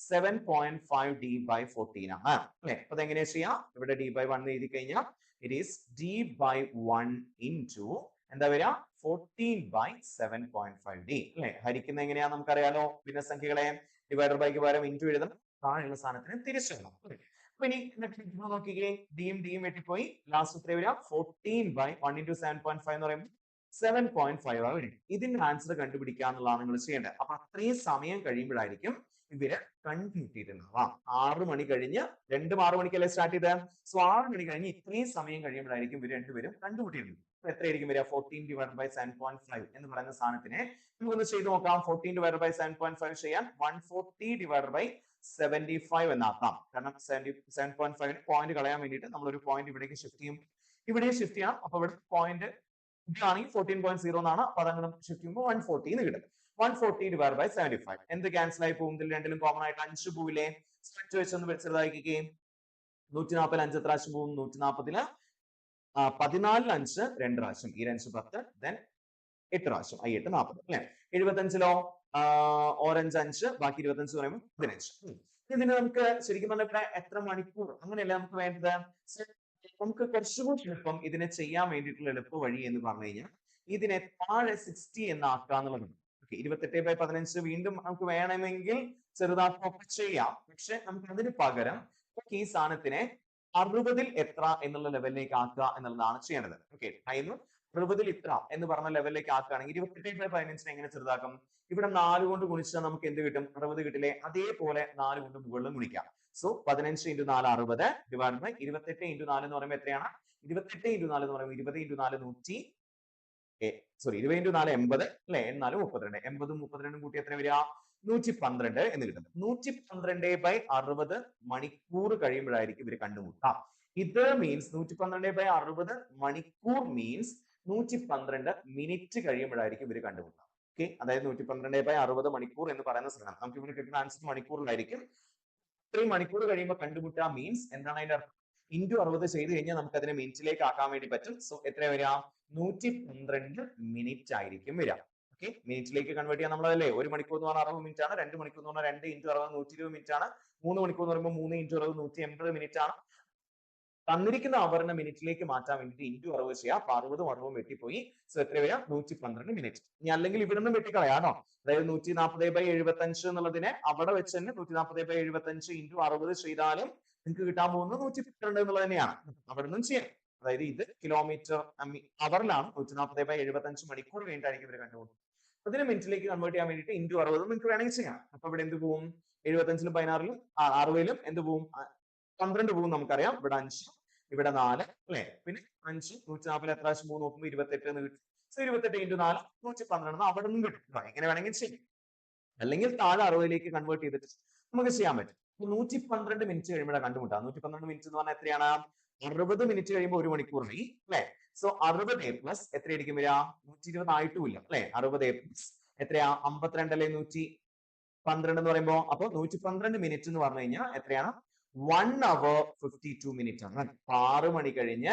7.5d by 14 ആണ് അല്ലെ? അപ്പൊ അതെങ്ങനെയാ ചെയ്യാം? ഇവിടെ d by 1 എഴുതി കഴിഞ്ഞാൽ it is d by 1 into എന്താ വരിക? 14 by 7.5d അല്ലെ? ഹരിക്കുന്നത് എങ്ങനെയാ നമുക്കറിയാലോ. ഭിന്നസംഖ്യകളെ ഡിവൈഡഡ് ബൈക്ക് പകരം ഇൻറ്റു എഴുതണം, താഴെയുള്ള സ്ഥാനത്തിന് തിരിച്ചെഴുതണം. അപ്പൊ ഇനി നോക്കിക്കേ, ഡിയും വെട്ടിപ്പോയി. ലാസ്റ്റ് എത്ര വരിക? 14 by 1 into 7.5 എന്ന് പറയുമ്പോൾ 7.5 ആണ് വരും. ഇതിന്റെ ആൻസർ കണ്ടുപിടിക്കുക എന്നുള്ളതാണ് നിങ്ങൾ ചെയ്യേണ്ടത്. അപ്പൊ അത്രയും സമയം കഴിയുമ്പോഴായിരിക്കും ഇവര് കണ്ടുമുട്ടിയിട്ടുണ്ടാവാം. 6 മണി കഴിഞ്ഞ് 6 മണിക്കല്ലേ സ്റ്റാർട്ട് ചെയ്തത്? സോ 6 മണി കഴിഞ്ഞ് ഇത്രയും സമയം കഴിയുമ്പോഴായിരിക്കും ഇവർ രണ്ടുപേരും കണ്ടുമുട്ടിയിരുന്നത്. എത്രയായിരിക്കും വരിക? 14 divided by 7.5 എന്ന് പറയുന്ന സാധനത്തിനെ നമുക്കൊന്ന് ചെയ്ത് നോക്കാം. 14 divided by 7.5 ചെയ്യാൻ 140 divided by 75 എന്നാക്കാം. കാരണം 7.5 പോയിന്റ് കളയാൻ വേണ്ടിയിട്ട് നമ്മൾ ഒരു പോയിന്റ് ഇവിടേക്ക് ഷിഫ്റ്റ് ചെയ്യും, ഇവിടെ ഷിഫ്റ്റ് ചെയ്യാം. അപ്പൊ ഇവിടെ പോയിന്റ് ഇതാണെങ്കിൽ 14.0 എന്നാണ്. അപ്പൊ അതങ്ങനെ ഷിഫ്റ്റ് ചെയ്യുമ്പോൾ 140 എന്ന് കിട്ടും. 140 divided by 75 എന്ത് ക്യാൻസൽ ആയി പോകും? ഇതിൽ രണ്ടിലും കോമൺ ആയിട്ട് 5 പോവില്ലേ? സ്ട്രെച്ച് വെച്ചൊന്ന് ചെറുതാക്കിക്കേ. 140 5 പ്രാവശ്യം പോകും. 140 14 5 2 പ്രാവശ്യം, ഈ 2 10, then 8 പ്രാവശ്യം, 8 40 അല്ലെ? 75ലോ ഓറഞ്ച് 5, ബാക്കി 25 പറയുമ്പോൾ 15. ഇതിന് നമുക്ക് ശരിക്കും പറഞ്ഞാൽ എത്ര മണിക്കൂർ അങ്ങനെയല്ല നമുക്ക് വേണ്ടത്. നമുക്ക് കുറച്ചുകൂടി എളുപ്പം ഇതിനെ ചെയ്യാൻ വേണ്ടിയിട്ടുള്ള എളുപ്പ വഴി എന്ന് പറഞ്ഞു കഴിഞ്ഞാൽ ഇതിനെ താഴെ 60 എന്നാക്കാന്നുള്ളതാണ്. 28/15 വീണ്ടും നമുക്ക് വേണമെങ്കിൽ ചെറുതാക്കൊക്കെ ചെയ്യാം. പക്ഷെ നമുക്ക് അതിന് പകരം ഈ സാധനത്തിനെ 60 എത്ര എന്നുള്ള ലെവലിലേക്ക് ആക്കുക എന്നുള്ളതാണ് ചെയ്യേണ്ടത്. ഓക്കെ, ടൈം 60 ഇത്ര എന്ന് പറഞ്ഞ ലെവലിലേക്ക് ആക്കുകയാണെങ്കിൽ 28/15 എങ്ങനെ ചെറുതാക്കും? ഇവിടെ 4 കൊണ്ട് ഗുണിച്ചാൽ നമുക്ക് എന്ത് കിട്ടും? 60 കിട്ടില്ലേ? അതേപോലെ 4 കൊണ്ട് മുകളിലും ഗുണിക്കാം. സോ 15 × 4 60 ഡിവൈഡ് ബൈ 28 × 4 എന്ന് പറയുമ്പോൾ എത്രയാണ്? 28 × 4 എന്ന് പറയുമ്പോൾ 20 × 4 20 × 4 80 അല്ലെ? 4 32, 80 32 കൂട്ടി എത്ര വരിക? 112 എന്ന് കിട്ടും. 112/60 മണിക്കൂർ കഴിയുമ്പോഴായിരിക്കും ഇവര് കണ്ടുമുട്ടാം. ഇത് മീൻസ് 112/60 മണിക്കൂർ മീൻസ് 112 മിനിറ്റ് കഴിയുമ്പോഴായിരിക്കും ഇവര് കണ്ടുമുട്ടാം. ഓക്കെ, അതായത് 112/60 മണിക്കൂർ എന്ന് പറയുന്ന സാധനം നമുക്ക് ഇവിടെ കിട്ടുന്ന ആൻസർ മണിക്കൂറിലായിരിക്കും. ഇത്രയും മണിക്കൂർ കഴിയുമ്പോൾ കണ്ടുമുട്ടുക മീൻസ് എന്താണ് അതിന്റെ അർത്ഥം? ഇൻറ്റു 60 ചെയ്ത് കഴിഞ്ഞാൽ നമുക്ക് അതിനെ മിനിറ്റിലേക്ക് ആക്കാൻ വേണ്ടി പറ്റും. സോ എത്ര വരിക? 112 മിനിറ്റ് ആയിരിക്കും വരിക. ഓക്കെ, മിനിറ്റിലേക്ക് കൺവേർട്ട് ചെയ്യാൻ നമ്മളല്ലേ 1 മണിക്കൂർ എന്ന് പറഞ്ഞാൽ 60 മിനിറ്റ് ആണ്, 2 മണിക്കൂർ എന്ന് പറഞ്ഞാൽ 2 into 60 120 മിനിറ്റ് ആണ്, 3 മണിക്കൂർ എന്ന് പറയുമ്പോൾ 3 into 60 180 മിനിറ്റ് ആണ്. തന്നിരിക്കുന്ന അവറിനെ മിനിറ്റിലേക്ക് മാറ്റാൻ വേണ്ടിയിട്ട് ഇൻറ്റു 60 ചെയ്യാം. അപ്പൊ 60 60 വെട്ടിപ്പോയി. സോ എത്ര വരിക? 112 മിനിറ്റ്. ഇനി അല്ലെങ്കിൽ ഇവിടെ നിന്ന് വെട്ടിക്കളയാണോ, അതായത് 140/75 എന്നുള്ളതിനെ അവിടെ വെച്ച് തന്നെ 140/75 ഇൻറ്റു 60 ചെയ്താലും നിങ്ങൾക്ക് കിട്ടാൻ പോകുന്നത് 112 എന്നുള്ളത് തന്നെയാണ്. അവിടെ നിന്നും ചെയ്യാം. അതായത് ഇത് കിലോമീറ്റർ അവറിലാണ്, 140/75 മണിക്കൂർ കഴിഞ്ഞിട്ടായിരിക്കും ഇവർ കണ്ടുപോകുന്നത്. അതിനെ മിനിറ്റിലേക്ക് കൺവേർട്ട് ചെയ്യാൻ വേണ്ടിയിട്ട് ഇൻറ്റു 60 നിങ്ങൾക്ക് വേണമെങ്കിൽ ചെയ്യാം. അപ്പൊ ഇവിടെ എന്ത് പോകും? 75ലും 16ലും 60ലും എന്ത് പോകും? 12 പോകും നമുക്കറിയാം. ഇവിടെ 5, ഇവിടെ 4 അല്ലെ, പിന്നെ 5 140 എത്ര 3 നോക്കുമ്പോൾ 28 എന്ന് കിട്ടും. സോ 28 into 4 112 അവിടെ നിന്നും കിട്ടും. എങ്ങനെ വേണമെങ്കിൽ ചെയ്യും. അല്ലെങ്കിൽ താഴെ 60ലേക്ക് കൺവേർട്ട് ചെയ്തിട്ട് നമുക്ക് ചെയ്യാൻ പറ്റും. 112 മിനിറ്റ് കഴിയുമ്പോഴാണ് കണ്ടുമുട്ടാം. 112 മിനിറ്റ് എന്ന് പറഞ്ഞാൽ എത്രയാണ്? 60 മിനിറ്റ് കഴിയുമ്പോൾ 1 മണിക്കൂറായി അല്ലെ. സോ 60 പ്ലസ് എത്രയായിരിക്കും വരിക? 120 ആയിട്ടുമില്ല അല്ലെ. 60 പ്ലസ് എത്രയാ? 52 അല്ലെ 112 എന്ന് പറയുമ്പോ. അപ്പൊ 112 മിനിറ്റ് എന്ന് പറഞ്ഞു കഴിഞ്ഞാൽ എത്രയാണ്? 1 hour 52 മിനിറ്റ് ആണ്. 6 മണി കഴിഞ്ഞ്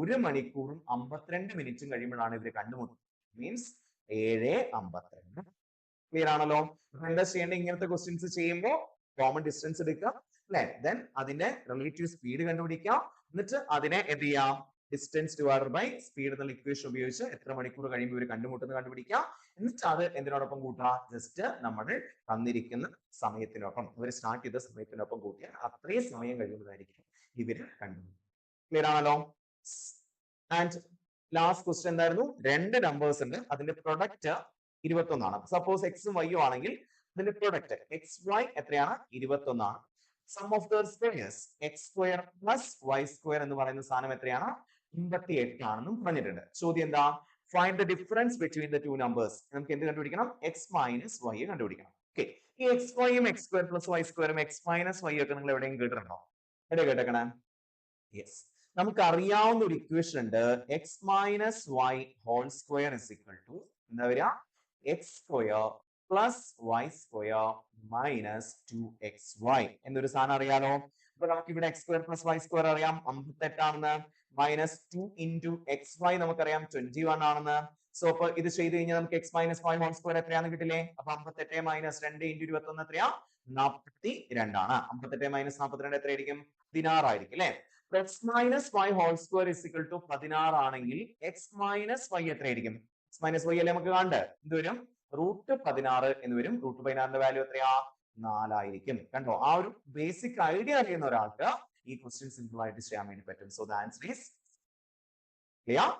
1 മണിക്കൂറും 52 മിനിറ്റും കഴിയുമ്പോഴാണ് ഇവര് കണ്ടുമുട്ടുന്നത്. മീൻസ് 7:52. ക്ലിയർ ആണല്ലോ? എന്താ ചെയ്യേണ്ടത്? ഇങ്ങനത്തെ ക്വസ്റ്റ്യൻസ് ചെയ്യുമ്പോൾ കോമൺ ഡിസ്റ്റൻസ് എടുക്കുക അല്ലെ, ദെൻ അതിന്റെ റിലേറ്റീവ് സ്പീഡ് കണ്ടുപിടിക്കുക, എന്നിട്ട് അതിനെ എന്ത് ചെയ്യാം? ഡിസ്റ്റൻസ് ഡിവൈഡഡ് ബൈ സ്പീഡ് എന്നുള്ള ഇക്വേഷൻ ഉപയോഗിച്ച് എത്ര മണിക്കൂർ കഴിയുമ്പോൾ ഇവർ കണ്ടുമുട്ടുന്നത് കണ്ടുപിടിക്കുക. എന്നിട്ട് അത് എന്തിനോടൊപ്പം കൂട്ടുക? ജസ്റ്റ് നമ്മൾ തന്നിരിക്കുന്ന സമയത്തിനൊപ്പം, ഇവർ സ്റ്റാർട്ട് ചെയ്ത സമയത്തിനൊപ്പം കൂട്ടിയാൽ അത്രയും സമയം കഴിയുന്നതായിരിക്കും ഇവര് കണ്ടുപിടിക്കുക. ക്ലിയർ ആണല്ലോ? ആൻഡ് ലാസ്റ്റ് ക്വസ്റ്റ്യൻ എന്തായിരുന്നു? 2 നമ്പേഴ്സ് ഉണ്ട്, അതിന്റെ പ്രൊഡക്റ്റ് 21 ആണ്. സപ്പോസ് എക്സും വൈയും ആണെങ്കിൽ അതിന്റെ പ്രൊഡക്റ്റ് എക്സ് വൈ എത്രയാണ്? 21 ആണ്. Sum of their squares X square plus Y square എന്ന് പറയുന്ന സാധനം എത്രയാണ്? 58 ആണെന്നും പറഞ്ഞിട്ടുണ്ട്. ചോദ്യം എന്താ? Find the difference between the two numbers. നമുക്ക് എന്ത് കണ്ടുപിടിക്കണം? എക്സ് മൈനസ് വൈ കണ്ടുപിടിക്കണം. ഓക്കെ, ഈ എക്സ് വൈയും എക്സ് സ്ക്വയർ പ്ലസ് വൈ സ്ക്വയറും എക്സ് മൈനസ് വൈ ഒക്കെ നിങ്ങൾ എവിടെയും കേട്ടിട്ടുണ്ടോ? എവിടെ കേട്ടേക്കണേ? യെസ്, നമുക്ക് അറിയാവുന്ന ഒരു ഇക്വേഷൻ ഉണ്ട്. X minus Y whole square is equal to എന്താ വരിക? X square plus Y square minus 2xy എന്നൊരു സാധനം അറിയാലോ. അപ്പൊ നമുക്ക് ഇവിടെ x square plus Y square അറിയാം 58 ആണെന്ന്, മൈനസ് 2 into xy നമുക്കറിയാം 21 ആണെന്ന്. സോ അപ്പൊ ഇത് ചെയ്ത് കഴിഞ്ഞാൽ നമുക്ക് x minus Y whole square എത്രയാണെന്ന് കിട്ടില്ലേ? അപ്പൊ 58 മൈനസ് 2 into 21 എത്രയാ? 42 ആണ്. 58 മൈനസ് 42 എത്രയായിരിക്കും? 16 ആയിരിക്കും അല്ലെ. X minus Y whole square is equal to 16 ആണെങ്കിൽ എക്സ് മൈനസ് വൈ എത്രയായിരിക്കും? എക്സ് മൈനസ് വൈ അല്ലേ നമുക്ക് കാണണ്ടേ? എന്ത് വരും? √16 എന്ന് വരും. √16ന്റെ വാല്യൂ എത്രയാ? 4 ആയിരിക്കും. കണ്ടോ? ആ ഒരു ബേസിക് ഐഡിയ അറിയുന്ന ഒരാൾക്ക് ഈ ക്വസ്റ്റ്യൻ സിമ്പിൾ ആയിട്ട് ചെയ്യാൻ വേണ്ടി പറ്റും. So the answer is clear.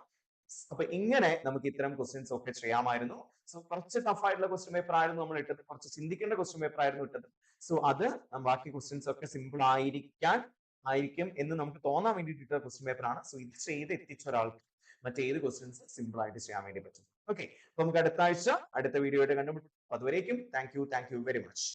അപ്പൊ ഇങ്ങനെ നമുക്ക് ഇത്തരം ക്വസ്റ്റ്യൻസ് ഒക്കെ ചെയ്യാമായിരുന്നു. സോ കുറച്ച് ടഫ് ആയിട്ടുള്ള ക്വസ്റ്റ്യൻ പേപ്പർ ആയിരുന്നു നമ്മൾ ഇട്ടത്, കുറച്ച് ചിന്തിക്കേണ്ട ക്വസ്റ്റ്യൻ പേപ്പർ ആയിരുന്നു ഇട്ടത്. സോ അത് ബാക്കി ക്വസ്റ്റ്യൻസ് ഒക്കെ സിമ്പിൾ ആയിരിക്കും എന്ന് നമുക്ക് തോന്നാൻ വേണ്ടിയിട്ട് ഇട്ട ക്വസ്റ്റ്യൻ പേപ്പർ ആണ്. സോ ഇത് ചെയ്ത് എത്തിച്ച ഒരാൾക്ക് മറ്റേത് ക്വസ്റ്റ്യൻസ് സിമ്പിൾ ആയിട്ട് ചെയ്യാൻ വേണ്ടി പറ്റും. ഓക്കെ, അപ്പൊ നമുക്ക് അടുത്ത ആഴ്ച അടുത്ത വീഡിയോ ആയിട്ട് കണ്ടുമുട്ടും. അതുവരേക്കും താങ്ക് യു വെരി മച്ച്.